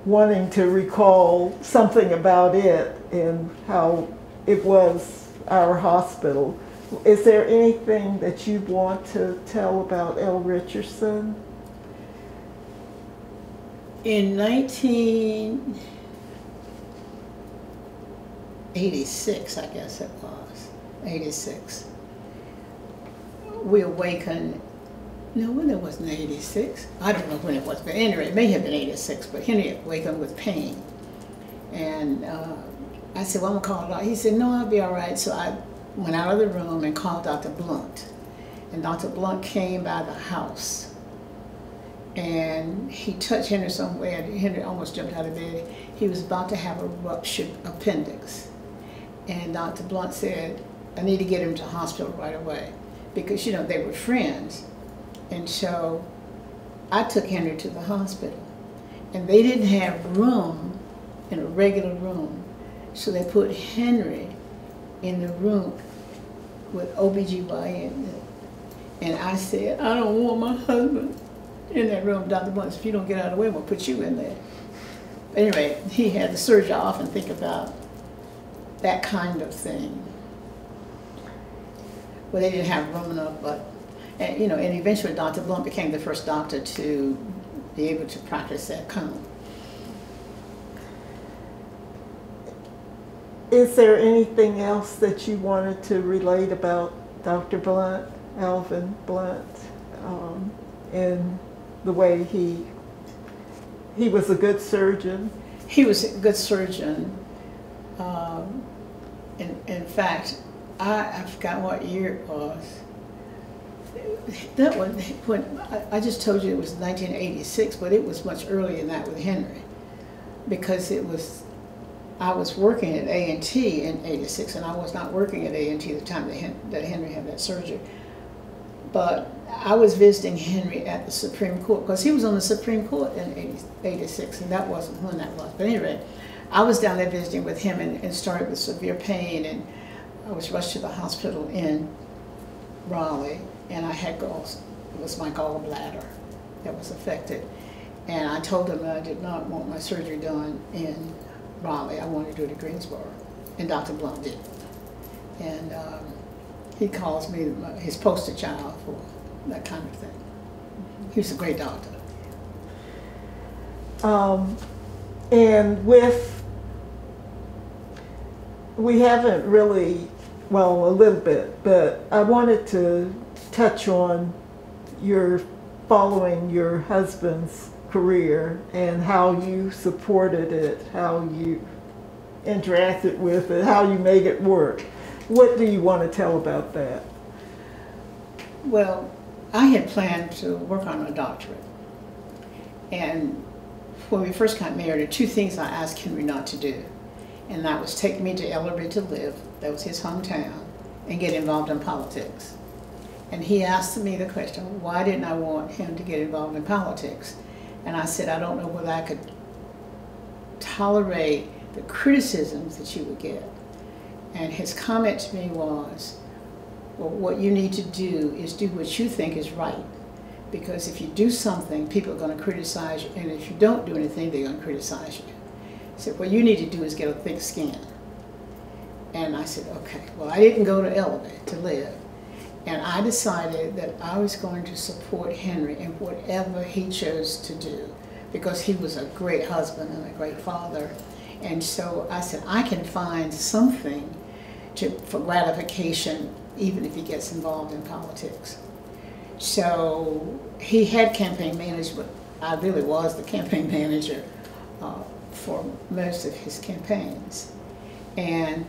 wanting to recall something about it and how it was our hospital. Is there anything that you want to tell about L. Richardson? In 1986, I guess it was, 86, we awakened. No, when it wasn't 86. I don't know when it was, but anyway, it may have been 86, but Henry awakened with pain. And I said, "Well, I'm gonna call Doctor." He said, "No, I'll be all right." So I went out of the room and called Dr. Blunt. And Dr. Blunt came by the house. And he touched Henry somewhere, and Henry almost jumped out of bed. He was about to have a ruptured appendix. And Dr. Blunt said, "I need to get him to hospital right away." Because, you know, they were friends. And so I took Henry to the hospital. And they didn't have room in a regular room. So they put Henry in the room with OBGYN. And I said, "I don't want my husband in that room." Dr. Blunt, "If you don't get out of the way, we'll put you in there." Anyway, he had the surgery. I often think about that kind of thing. Well, they didn't have room enough, but, and, you know, and eventually Dr. Blunt became the first doctor to be able to practice that cone. Is there anything else that you wanted to relate about Dr. Blunt, Alvin Blunt, and the way he was a good surgeon? He was a good surgeon. In fact, I forgot what year it was. That one, when I just told you it was 1986, but it was much earlier than that with Henry, because I was working at A&T in '86, and I was not working at A&T at the time that Henry had that surgery. But I was visiting Henry at the Supreme Court, because he was on the Supreme Court in '86, and that wasn't when that was. But anyway, I was down there visiting with him and started with severe pain, and I was rushed to the hospital in Raleigh, and I had it was my gallbladder that was affected. And I told him that I did not want my surgery done in Raleigh. I wanted to do it at Greensboro, and Dr. Blunt did. And he calls me his poster child for that kind of thing. He was a great doctor. And we haven't really, well, a little bit, but I wanted to touch on your following your husband's career and how you supported it, how you interacted with it, how you made it work. What do you want to tell about that? Well, I had planned to work on a doctorate. And when we first got married, there were two things I asked Henry not to do. And that was take me to Ellerbe to live, that was his hometown, and get involved in politics. And he asked me the question, why didn't I want him to get involved in politics? And I said, I don't know whether I could tolerate the criticisms that you would get. And his comment to me was, well, what you need to do is do what you think is right. Because if you do something, people are going to criticize you. And if you don't do anything, they're going to criticize you. He said, what you need to do is get a thick skin. And I said, okay. Well, I didn't go to Ellerbe to live. And I decided that I was going to support Henry in whatever he chose to do, because he was a great husband and a great father. And so I said, I can find something for gratification, even if he gets involved in politics. So he had campaign management. I really was the campaign manager for most of his campaigns. And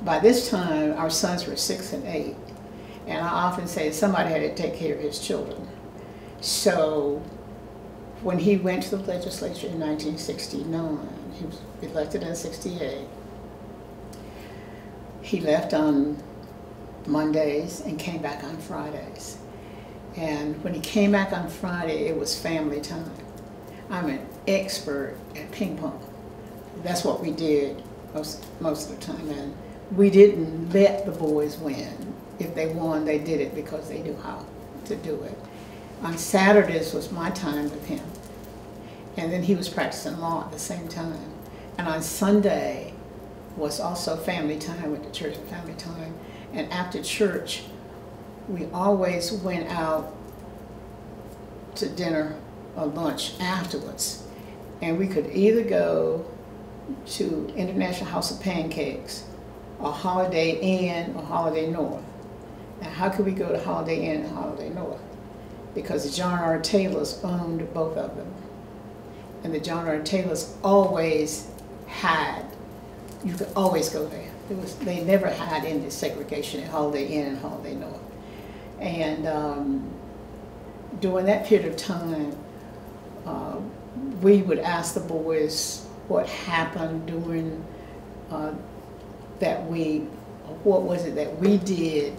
by this time, our sons were 6 and 8. And I often say somebody had to take care of his children. So when he went to the legislature in 1969, he was elected in '68. He left on Mondays and came back on Fridays. And when he came back on Friday, it was family time. I'm an expert at ping pong. That's what we did most of the time. And we didn't let the boys win. If they won, they did it because they knew how to do it. On Saturdays was my time with him. And then he was practicing law at the same time. And on Sunday was also family time, with the church and family time. And after church, we always went out to dinner or lunch afterwards. And we could either go to International House of Pancakes or Holiday Inn or Holiday North. Now, how could we go to Holiday Inn and Holiday North? Because the John R. Taylors owned both of them. And the John R. Taylors always had, you could always go there. They never had any segregation at Holiday Inn and Holiday North. And during that period of time, we would ask the boys what happened during that week, what was it that we did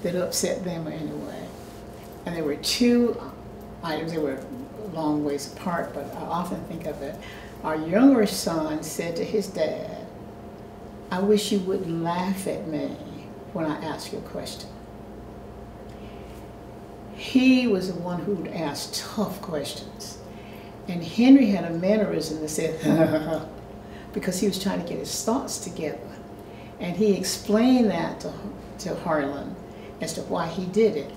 that upset them anyway. And there were two items. They were a long ways apart, but I often think of it. Our younger son said to his dad, I wish you wouldn't laugh at me when I ask you a question. He was the one who would ask tough questions. And Henry had a mannerism that said, because he was trying to get his thoughts together. And he explained that to Harlan as to why he did it.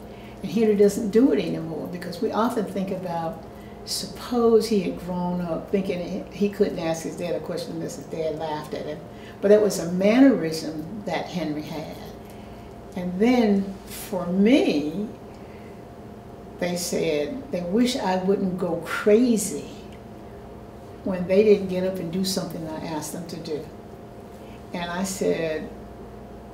And Henry doesn't do it anymore, because we often think about, suppose he had grown up thinking he couldn't ask his dad a question unless his dad laughed at him. But that was a mannerism that Henry had. And then for me, they said they wish I wouldn't go crazy when they didn't get up and do something I asked them to do. And I said,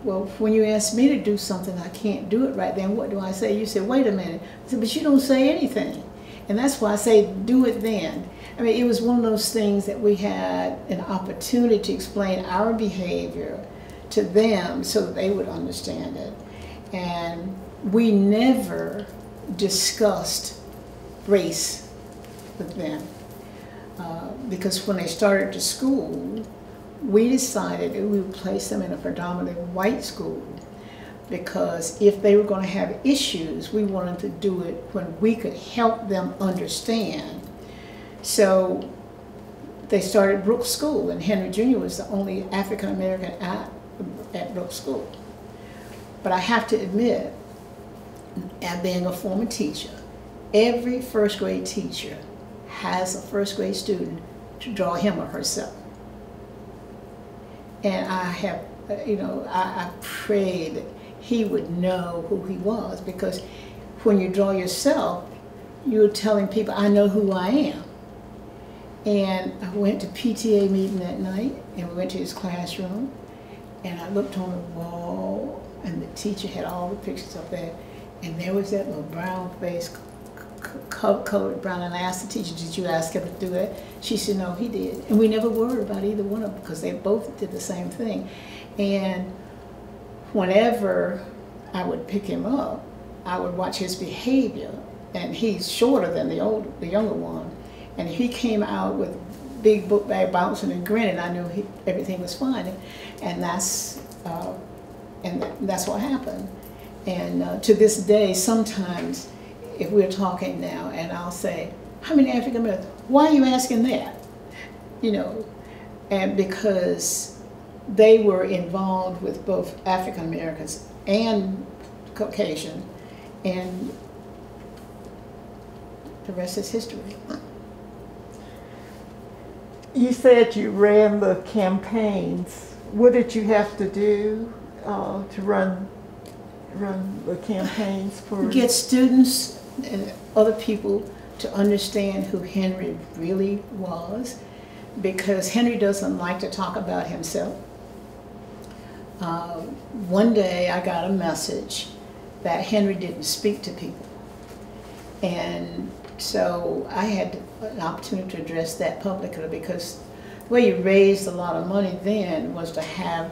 well, when you ask me to do something, I can't do it right then. What do I say? You said, wait a minute. I said, but you don't say anything. And that's why I say, do it then. I mean, it was one of those things that we had an opportunity to explain our behavior to them so that they would understand it. And we never discussed race with them. Because when they started to school, we decided that we would place them in a predominantly white school, because if they were going to have issues, we wanted to do it when we could help them understand. So they started Brooks School, and Henry Jr. was the only African American at Brooks School. But I have to admit, and being a former teacher, every first grade teacher has a first grade student to draw him or herself. And I have, I prayed that he would know who he was, because when you draw yourself, you're telling people, I know who I am. And I went to PTA meeting that night, and we went to his classroom, and I looked on the wall, and the teacher had all the pictures up there, and there was that little brown face, colored brown, and I asked the teacher, did you ask him to do that? She said, no, he did. And we never worried about either one of them, because they both did the same thing. And whenever I would pick him up, I would watch his behavior, and he's shorter than the younger one, and he came out with big book bag bouncing and grinning. I knew everything was fine, and that's what happened. And to this day, sometimes if we're talking now, and I'll say, how many African Americans? Why are you asking that? And because they were involved with both African Americans and Caucasian, and the rest is history. You said you ran the campaigns. What did you have to do to run the campaigns for? Get students and other people to understand who Henry really was, because Henry doesn't like to talk about himself. One day I got a message that Henry didn't speak to people, and so I had an opportunity to address that publicly, because the way you raised a lot of money then was to have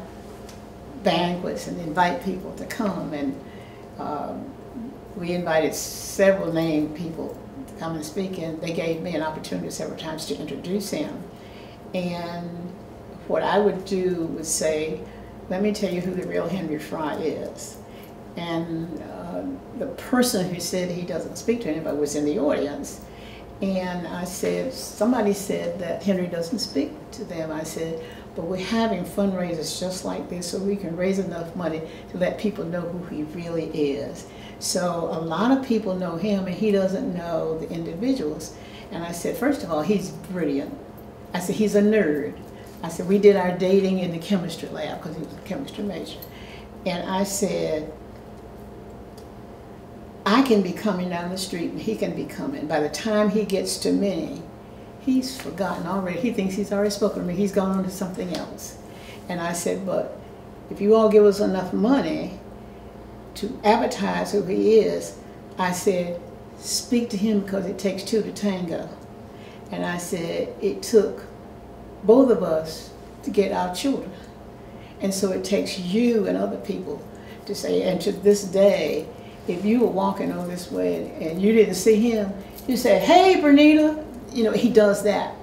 banquets and invite people to come, and we invited several named people to come and speak, and they gave me an opportunity several times to introduce him. And what I would do was say, let me tell you who the real Henry Frye is. And the person who said he doesn't speak to anybody was in the audience. And I said, somebody said that Henry doesn't speak to them. I said, but we're having fundraisers just like this so we can raise enough money to let people know who he really is. So a lot of people know him, and he doesn't know the individuals. And I said, first of all, he's brilliant. I said, he's a nerd. I said, we did our dating in the chemistry lab, because he was a chemistry major. And I said, I can be coming down the street and he can be coming. By the time he gets to me, he's forgotten already. He thinks he's already spoken to me. He's gone on to something else. And I said, but if you all give us enough money to advertise who he is, I said, speak to him, because it takes two to tango. And I said, it took both of us to get our children. And so it takes you and other people to say, and to this day, if you were walking on this way and you didn't see him, you say, hey, Bernita. He does that.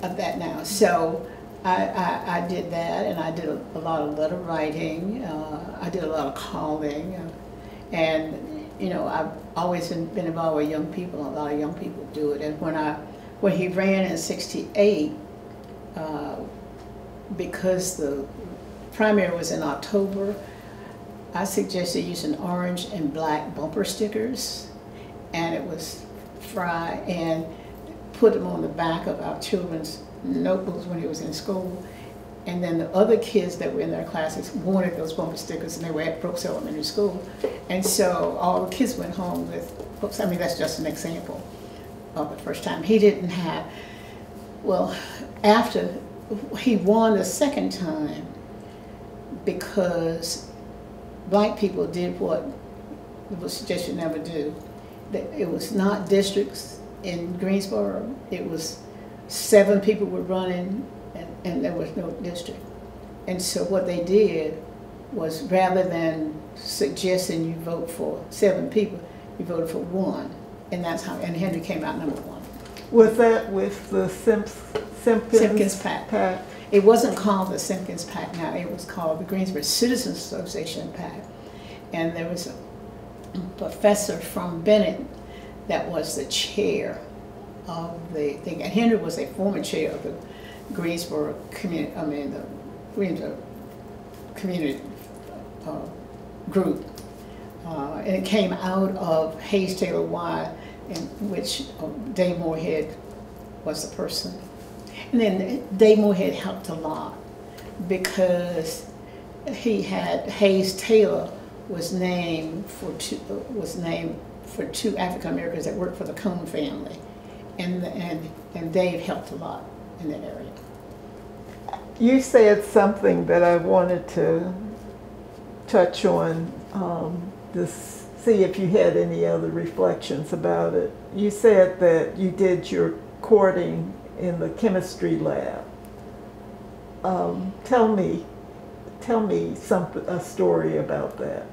Of that now. So I did that, and I did a lot of letter writing. I did a lot of calling. And, I've always been involved with young people. A lot of young people do it. And when he ran in '68, because the primary was in October, I suggested using orange and black bumper stickers, and it was Frye, and put them on the back of our children's notebooks when he was in school. And then the other kids that were in their classes wanted those bumper stickers, and they were at Brooks Elementary School. And so all the kids went home with books. I mean, that's just an example of the first time. He didn't have, well, after he won the second time, because black people did what it was suggested never do. It was not districts in Greensboro. It was 7 people were running, and there was no district. And so what they did was, rather than suggesting you vote for 7 people, you voted for 1, and that's how. And Henry came out number 1. Was that with the Simpkins PAC? It wasn't called the Simpkins PAC now. It was called the Greensboro Citizens Association PAC, and there was a professor from Bennett that was the chair of the thing. And Henry was a former chair of the Greensboro community. I mean, the Greensboro community group, and it came out of Hayes Taylor Y, in which Dave Moorhead was the person. And then Dave Moorhead helped a lot because he had Hayes Taylor was named for 2 African Americans that worked for the Cone family, and Dave helped a lot in that area. You said something that I wanted to touch on, to see if you had any other reflections about it. You said that you did your courting in the chemistry lab. Tell me a story about that.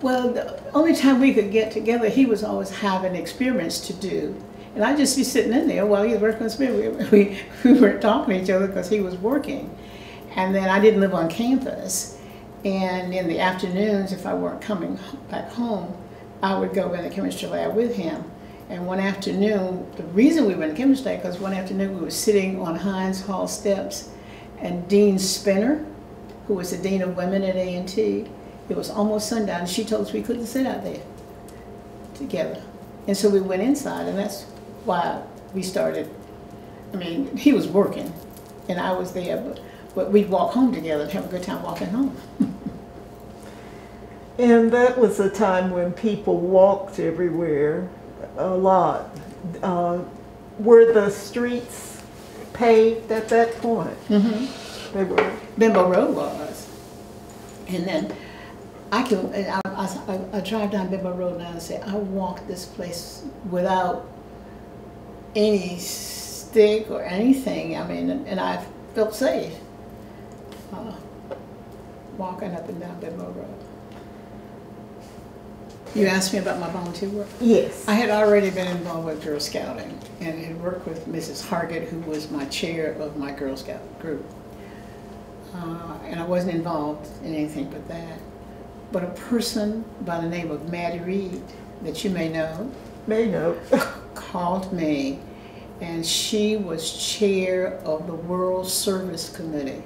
Well, the only time we could get together, he was always having experiments to do. And I'd just be sitting in there while he was working on experiments. We weren't talking to each other because he was working. And then I didn't live on campus. And in the afternoons, if I weren't coming back home, I would go in the chemistry lab with him. And one afternoon, the reason we were in the chemistry lab, because one afternoon we were sitting on Hines Hall steps, and Dean Spinner, who was the Dean of Women at A&T, it was almost sundown, and she told us we couldn't sit out there together. And so we went inside, and that's why we started. I mean, he was working, and I was there, but we'd walk home together and have a good time walking home. And that was a time when people walked everywhere a lot. Were the streets paved at that point? Mm-hmm. They were. Bimbo Road was. And then I drive down Bimbo Road now and say, I walked this place without any stick or anything. I mean, and I felt safe walking up and down Bimbo Road. You asked me about my volunteer work? Yes. I had already been involved with Girl Scouting and had worked with Mrs. Hargett, who was my chair of my Girl Scout group. And I wasn't involved in anything but that. But a person by the name of Maddie Reed, that you may know, called me, and she was chair of the World Service Committee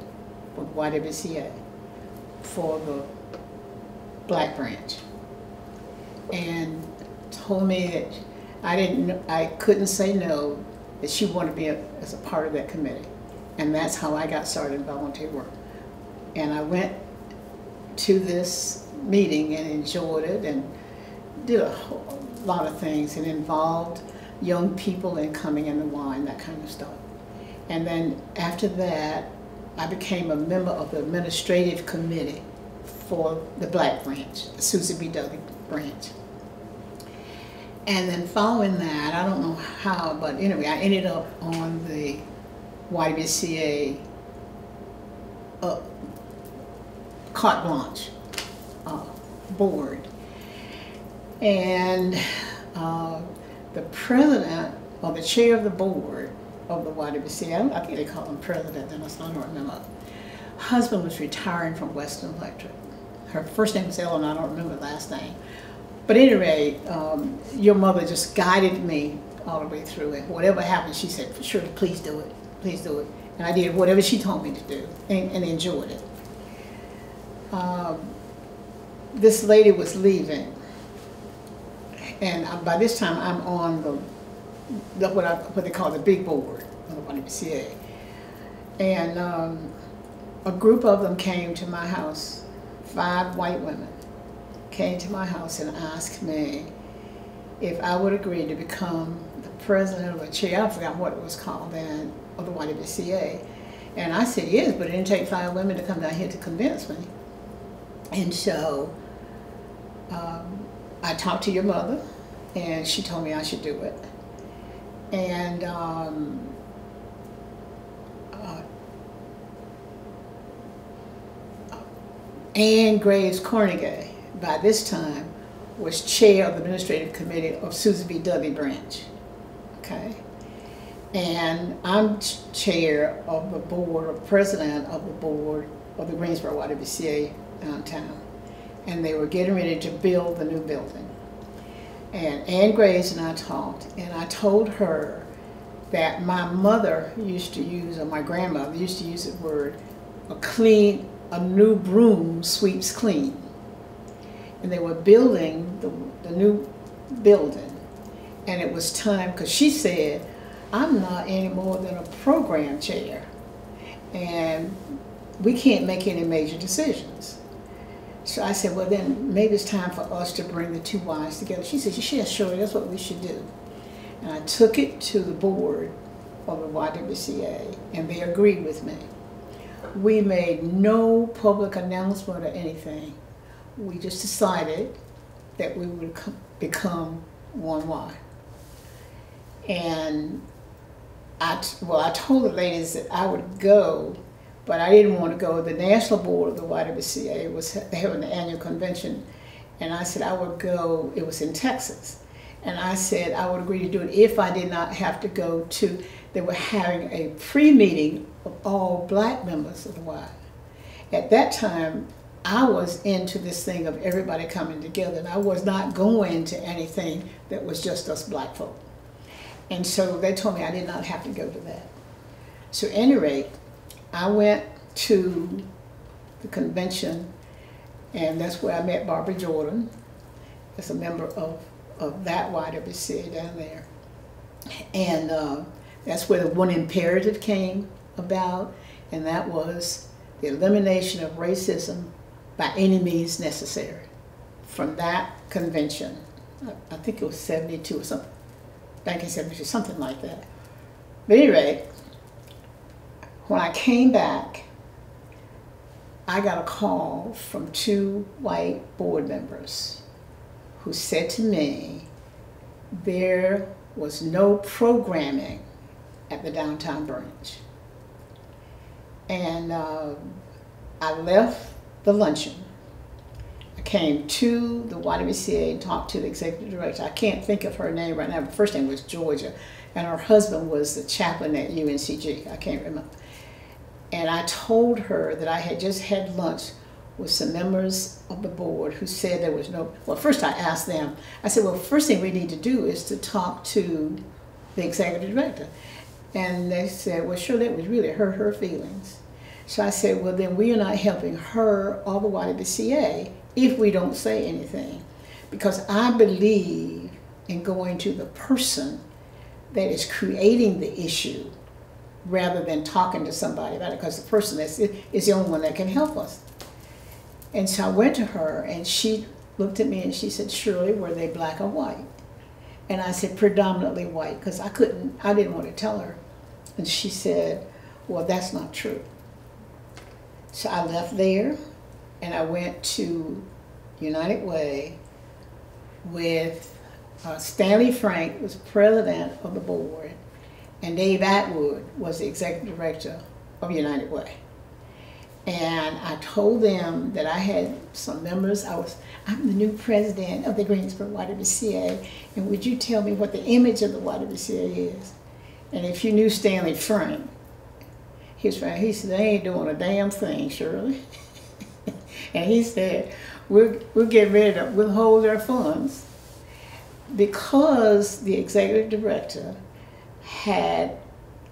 for YWCA for the Black branch, and told me that I couldn't say no, that she wanted to be as a part of that committee. And that's how I got started in volunteer work. And I went to this meeting and enjoyed it and did a whole lot of things and involved young people in coming in the wine, that kind of stuff. And then after that, I became a member of the administrative committee for the Black branch, the Susie B. Dudley branch. And then following that, I don't know how, but anyway, I ended up on the YWCA carte blanche board. And the president, or the chair of the board of the YWCA, I think they call him president, then I don't remember. Her husband was retiring from Western Electric. Her first name was Ellen, I don't remember the last name. But anyway, your mother just guided me all the way through it. Whatever happened, she said, Shirley, please do it. Please do it. And I did whatever she told me to do and enjoyed it. This lady was leaving. And by this time, I'm on what they call the big board of the YWCA. And a group of them came to my house, 5 white women came to my house and asked me if I would agree to become the president or chair, I forgot what it was called then, of the YWCA. And I said yes, but it didn't take 5 women to come down here to convince me. And so I talked to your mother, and she told me I should do it. And Ann Graves Carnegie, by this time, was chair of the administrative committee of Susan B. Dudley branch. Okay? And I'm chair of the board, or president of the board of the Greensboro YWCA downtown. And they were getting ready to build the new building. And Ann Graves and I talked, and I told her that my mother used to use, or my grandmother used to use the word, a new broom sweeps clean. And they were building the new building. And it was time, because she said, I'm not any more than a program chair. And we can't make any major decisions. So I said, well then maybe it's time for us to bring the 2 wives together. She said, yes, Shirley, that's what we should do. And I took it to the board of the YWCA, and they agreed with me. We made no public announcement or anything. We just decided that we would become 1Y. And I told the ladies that I would go, but I didn't want to go. The national board of the YWCA was having the annual convention, and I said I would go. It was in Texas, and I said I would agree to do it if I did not have to go to. They were having a pre-meeting of all black members of the Y. At that time, I was into this thing of everybody coming together, and I was not going to anything that was just us black folk. And so they told me I did not have to go to that. So at any rate, I went to the convention, and that's where I met Barbara Jordan as a member of that YWCA down there. And that's where the one imperative came about, and that was the elimination of racism by any means necessary. From that convention, I think it was 72 or something, back in 72, something like that. But anyway, when I came back, I got a call from 2 white board members who said to me there was no programming at the downtown branch. And I left the luncheon. I came to the YWCA and talked to the executive director. I can't think of her name right now. Her first name was Georgia, and her husband was the chaplain at UNCG. I can't remember. And I told her that I had just had lunch with some members of the board who said there was no, well, first I asked them, I said, well, first thing we need to do is to talk to the executive director. And they said, well, sure, that would really hurt her feelings. So I said, well, then we are not helping her or the YWCA if we don't say anything. Because I believe in going to the person that is creating the issue rather than talking to somebody about it, because the person is the only one that can help us. And so I went to her, and she looked at me and she said, Shirley, were they black or white? And I said, predominantly white, because I didn't want to tell her. And she said, well, that's not true. So I left there, and I went to United Way with Stanley Frank was president of the board, and Dave Atwood was the executive director of United Way. And I told them that I had some members. I'm the new president of the Greensboro YWCA, and would you tell me what the image of the YWCA is? And if you knew Stanley Frank, he said, they ain't doing a damn thing, Shirley. And he said, we'll get ready to withhold our funds, because the executive director had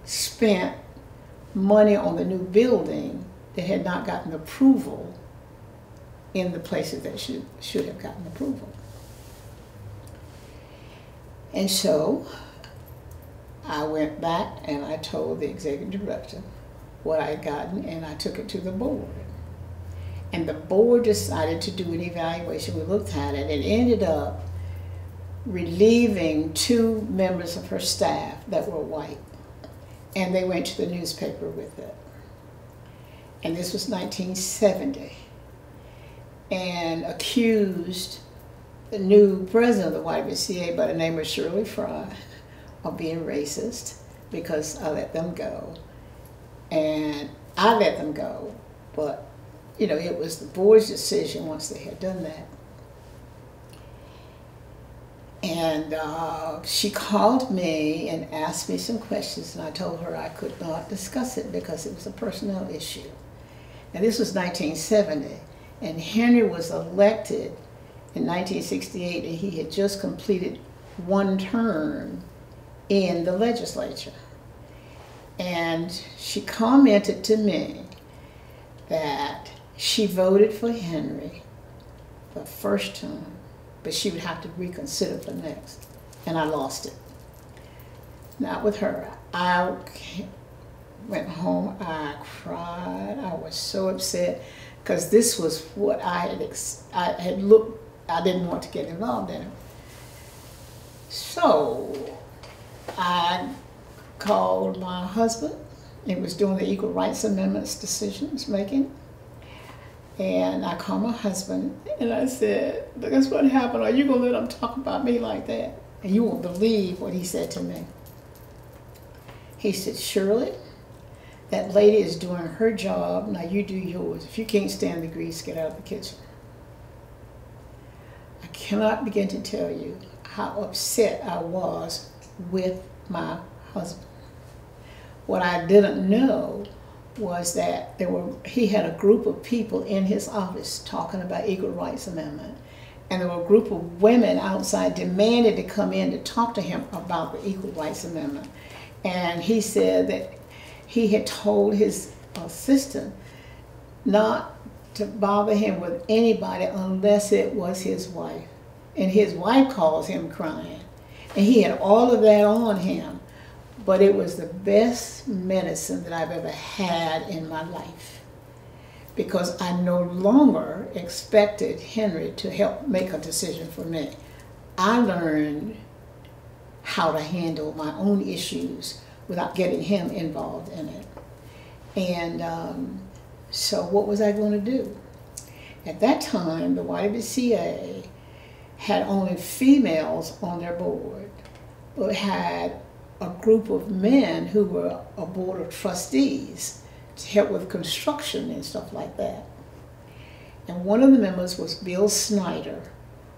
spent money on the new building that had not gotten approval in the places that should have gotten approval. And so I went back and I told the executive director what I had gotten, and I took it to the board. And the board decided to do an evaluation. We looked at it and ended up relieving 2 members of her staff that were white. And they went to the newspaper with it. And this was 1970. And accused the new president of the YMCA by the name of Shirley Frye of being racist because I let them go. And I let them go, but you know, it was the board's decision once they had done that. And she called me and asked me some questions, and I told her I could not discuss it because it was a personnel issue. And this was 1970, and Henry was elected in 1968, and he had just completed 1 term in the legislature. And she commented to me that she voted for Henry the first term, but she would have to reconsider for next. And I lost it. Not with her. I went home, I cried, I was so upset, because this was what I had looked, I didn't want to get involved in it. So I called my husband. It was during the Equal Rights Amendments decisions making. And I called my husband and I said, "That's what happened. Are you going to let them talk about me like that?" And you won't believe what he said to me. He said, "Shirley, that lady is doing her job. Now you do yours. If you can't stand the grease, get out of the kitchen." I cannot begin to tell you how upset I was with my husband. What I didn't know was that he had a group of people in his office talking about Equal Rights Amendment. And there were a group of women outside demanded to come in to talk to him about the Equal Rights Amendment. And he said that he had told his assistant not to bother him with anybody unless it was his wife. And his wife calls him crying. And he had all of that on him. But it was the best medicine that I've ever had in my life, because I no longer expected Henry to help make a decision for me. I learned how to handle my own issues without getting him involved in it. And so what was I going to do? At that time, the YWCA had only females on their board, but had a group of men who were a board of trustees to help with construction and stuff like that. And one of the members was Bill Snyder,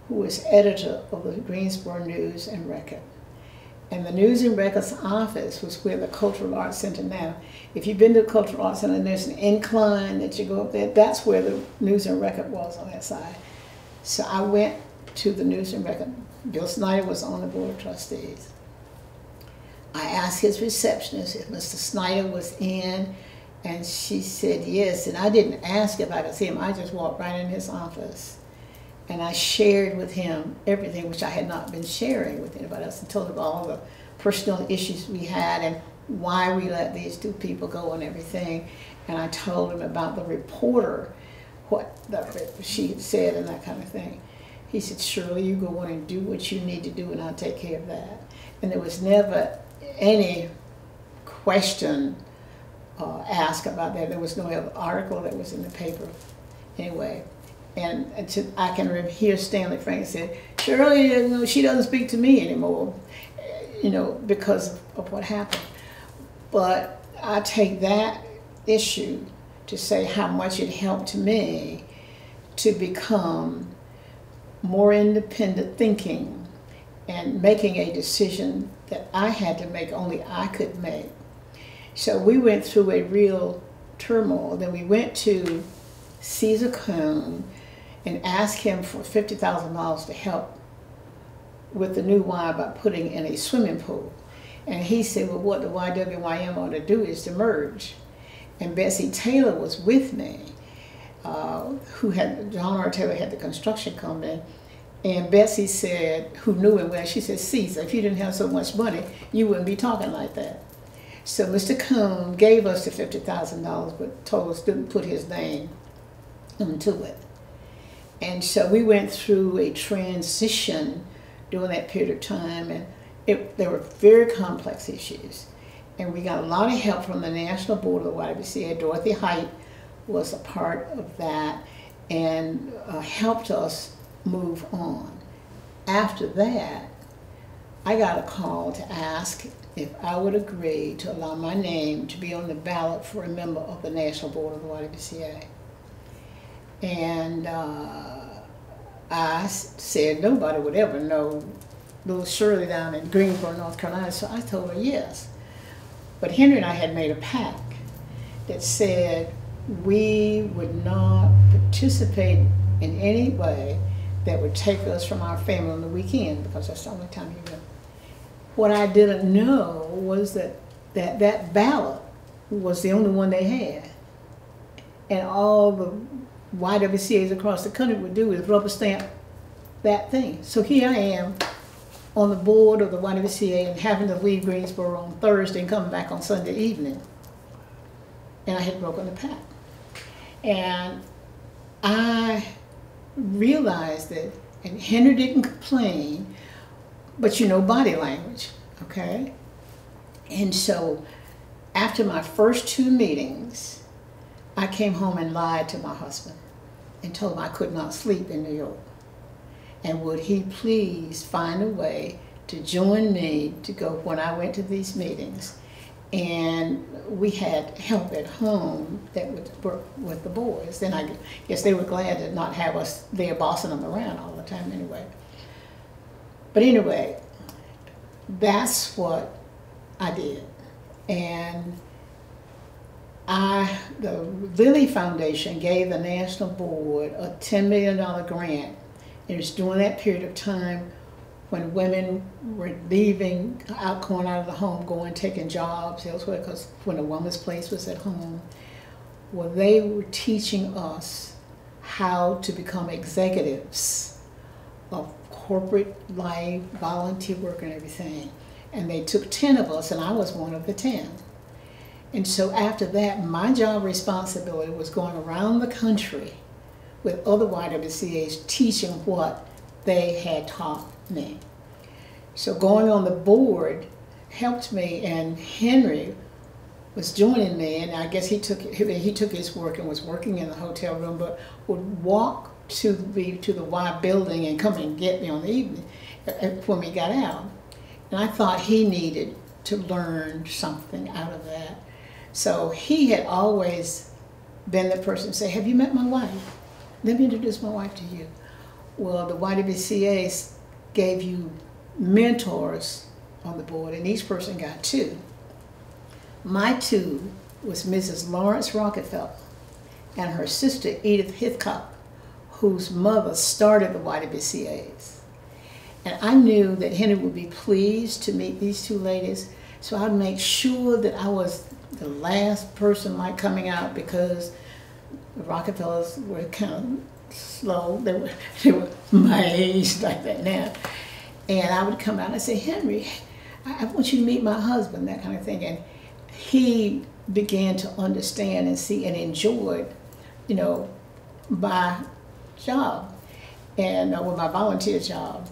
who was editor of the Greensboro News and Record. And the News and Record's office was where the Cultural Arts Center now. If you've been to the Cultural Arts Center and there's an incline that you go up there, that's where the News and Record was on that side. So I went to the News and Record. Bill Snyder was on the board of trustees. I asked his receptionist if Mr. Snyder was in, and she said yes. And I didn't ask if I could see him. I just walked right in his office. And I shared with him everything which I had not been sharing with anybody else, and told him all the personal issues we had and why we let these 2 people go and everything. And I told him about the reporter, what she said and that kind of thing. He said, "Shirley, you go on and do what you need to do, and I'll take care of that." And there was never any question asked about that. There was no other article that was in the paper anyway. And I can hear Stanley Frank say, "Shirley, you know, she doesn't speak to me anymore," you know, because of what happened. But I take that issue to say how much it helped me to become more independent thinking and making a decision that I had to make, only I could make. So we went through a real turmoil. Then we went to Caesar Cone and asked him for $50,000 to help with the new Y by putting in a swimming pool. And he said, well, what the YWYM ought to do is to merge. And Bessie Taylor was with me, John R. Taylor had the construction company. And Bessie said, who knew him well, she said, "Caesar, if you didn't have so much money, you wouldn't be talking like that." So Mr. Coon gave us the $50,000, but told us didn't put his name into it. And so we went through a transition during that period of time, and there were very complex issues. And we got a lot of help from the National Board of the YWCA. Dorothy Height was a part of that and helped us move on. After that, I got a call to ask if I would agree to allow my name to be on the ballot for a member of the National Board of the YWCA. And I said nobody would ever know little Shirley down in Greensboro, North Carolina, so I told her yes. But Henry and I had made a pact that said we would not participate in any way that would take us from our family on the weekend, because that's the only time you go. What I didn't know was that ballot was the only one they had. And all the YWCAs across the country would do is rubber stamp that thing. So here I am on the board of the YWCA and having to leave Greensboro on Thursday and come back on Sunday evening. And I had broken the pact. And I realized that, and Henry didn't complain, but you know body language, okay? And so after my first 2 meetings, I came home and lied to my husband and told him I could not sleep in New York. And would he please find a way to join me to go when I went to these meetings. And we had help at home that would work with the boys. Then I guess they were glad to not have us there bossing them around all the time anyway. But anyway, that's what I did. And the Lilly Foundation gave the National Board a $10 million grant. It was during that period of time when women were leaving, going out of the home, taking jobs elsewhere, because when a woman's place was at home. Well, they were teaching us how to become executives of corporate life, volunteer work and everything. And they took 10 of us, and I was one of the 10. And so after that, my job responsibility was going around the country with other YWCAs teaching what they had taught me. So going on the board helped me, and Henry was joining me, and I guess he took his work and was working in the hotel room, but would walk to the Y building and come and get me on the evening when we got out. And I thought he needed to learn something out of that. So he had always been the person to say, "Have you met my wife? Let me introduce my wife to you." Well, the YWCAs gave you mentors on the board, and each person got 2. My 2 was Mrs. Lawrence Rockefeller and her sister Edith Hitchcock, whose mother started the YWCAs. And I knew that Henry would be pleased to meet these 2 ladies, so I'd make sure that I was the last person like coming out, because the Rockefellers were kind of slow. They were my age like that now. And I would come out and say, "Henry, I want you to meet my husband," that kind of thing. And he began to understand and see and enjoy, my job and my volunteer job.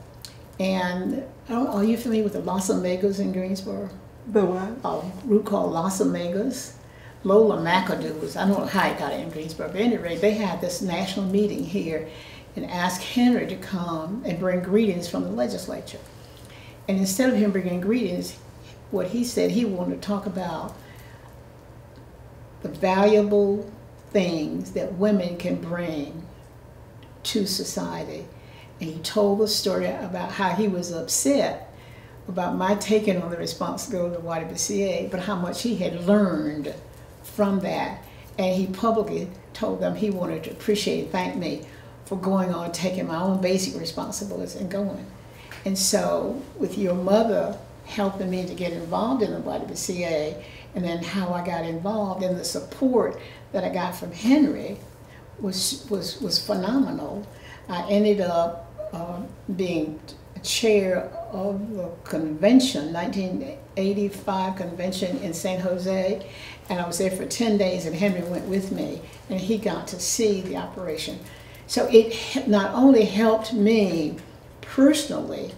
And are you familiar with the Las Omegas in Greensboro? The what? A group called Las Omegas. Lola McAdoo, I don't know how it got in Greensboro, but anyway, they had this national meeting here and asked Henry to come and bring greetings from the legislature. And instead of him bringing greetings, what he said, he wanted to talk about the valuable things that women can bring to society. And he told the story about how he was upset about my taking on the responsibility of the YWCA, but how much he had learned from that. And he publicly told them he wanted to appreciate and thank me for going on, taking my own basic responsibilities and going. And so with your mother helping me to get involved in the YWCA, and then how I got involved, and the support that I got from Henry was phenomenal. I ended up being chair of the convention, 1985 convention in San Jose, and I was there for 10 days, and Henry went with me, and he got to see the operation. So it not only helped me personally,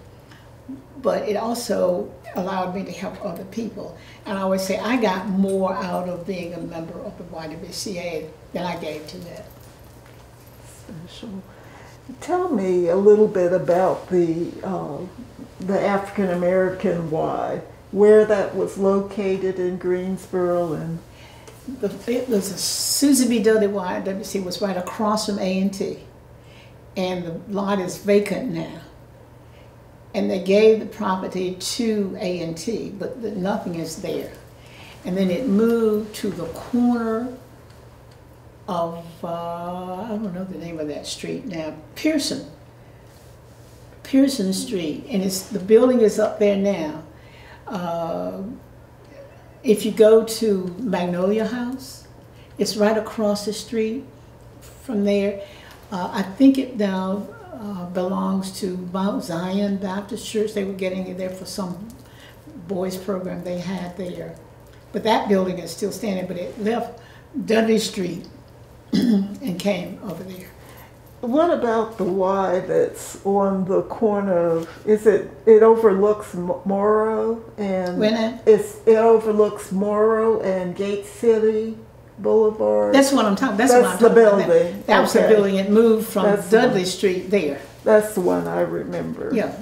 but it also allowed me to help other people. And I always say I got more out of being a member of the YWCA than I gave to that. Special. Tell me a little bit about the African American Y, where that was located in Greensboro, and It was a Susie B. Dudley YWCA was right across from A&T, and the lot is vacant now. And they gave the property to A&T, but nothing is there. And then it moved to the corner of, I don't know the name of that street now, Pearson Street, and the building is up there now. If you go to Magnolia House, it's right across the street from there. I think it now belongs to Mount Zion Baptist Church. They were getting it there for some boys program they had there. But that building is still standing, but it left Dudley Street and came over there. what about the Y that's on the corner of, it overlooks Morrow and it overlooks Morrow and Gate City Boulevard? That's what I'm talking. That's the building. That was the building. It moved from Dudley Street there. That's the one I remember. Yeah.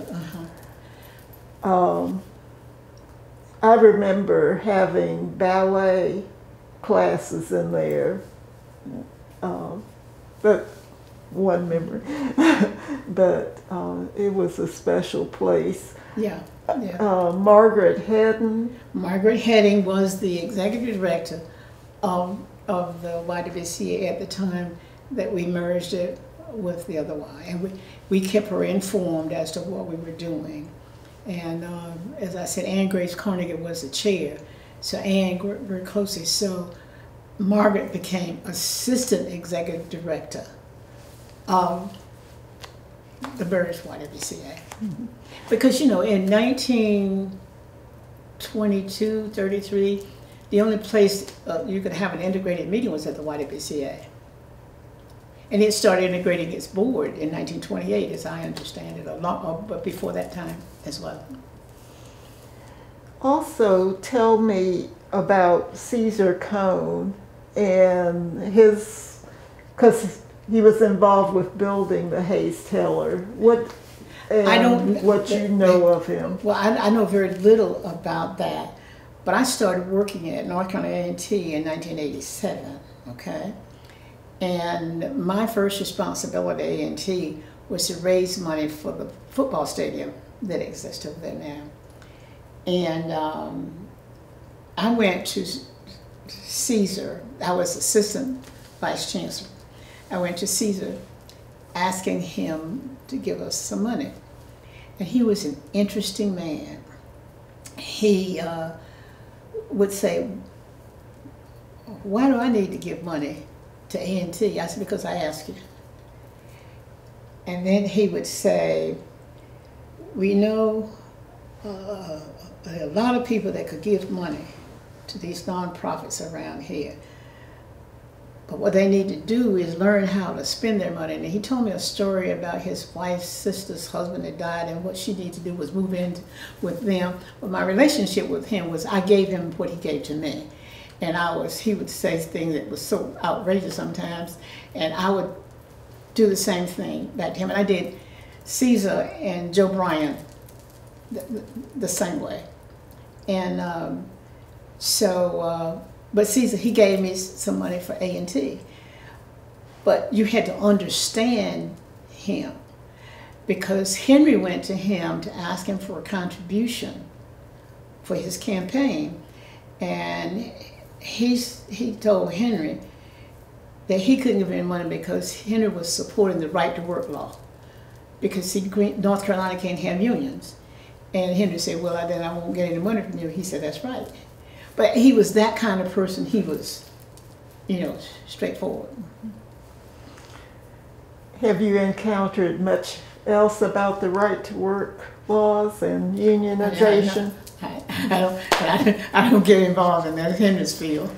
I remember having ballet classes in there. But one memory. But it was a special place. Yeah. Margaret Hedden. Margaret Hedden was the executive director of the YWCA at the time that we merged it with the other Y, and we kept her informed as to what we were doing. And as I said, Ann Grace Carnegie was the chair, so Ann worked very closely. So Margaret became assistant executive director of the Burris YWCA. Mm-hmm. Because, you know, in 1922, 33, the only place you could have an integrated meeting was at the YWCA. And it started integrating its board in 1928, as I understand it, but before that time as well. Also, tell me about Caesar Cone and his, because he was involved with building the Hayes Taylor. What you know of him? Well, I know very little about that, but I started working at North Carolina A&T in 1987. Okay. And my first responsibility at A&T was to raise money for the football stadium that exists over there now. And I went to Caesar. I was assistant vice chancellor. I went to Caesar asking him to give us some money. And he was an interesting man. He would say, "Why do I need to give money to A&T?" I said, "Because I asked you." And then he would say, "We know a lot of people that could give money to these nonprofits around here, but what they need to do is learn how to spend their money." And he told me a story about his wife's sister's husband that died, and what she needed to do was move in with them. But my relationship with him was I gave him what he gave to me. And he would say things that was so outrageous sometimes, and I would do the same thing back to him. And I did Caesar and Joe Bryan the same way. And but Caesar, he gave me some money for A&T. But you had to understand him, because Henry went to him to ask him for a contribution for his campaign. And he told Henry that he couldn't give any money because Henry was supporting the right to work law, because North Carolina can't have unions. And Henry said, "Well, then I won't get any money from you." He said, "That's right." But he was that kind of person. He was, you know, straightforward. Have you encountered much else about the right to work laws and unionization? I don't get involved in that. Henry's field.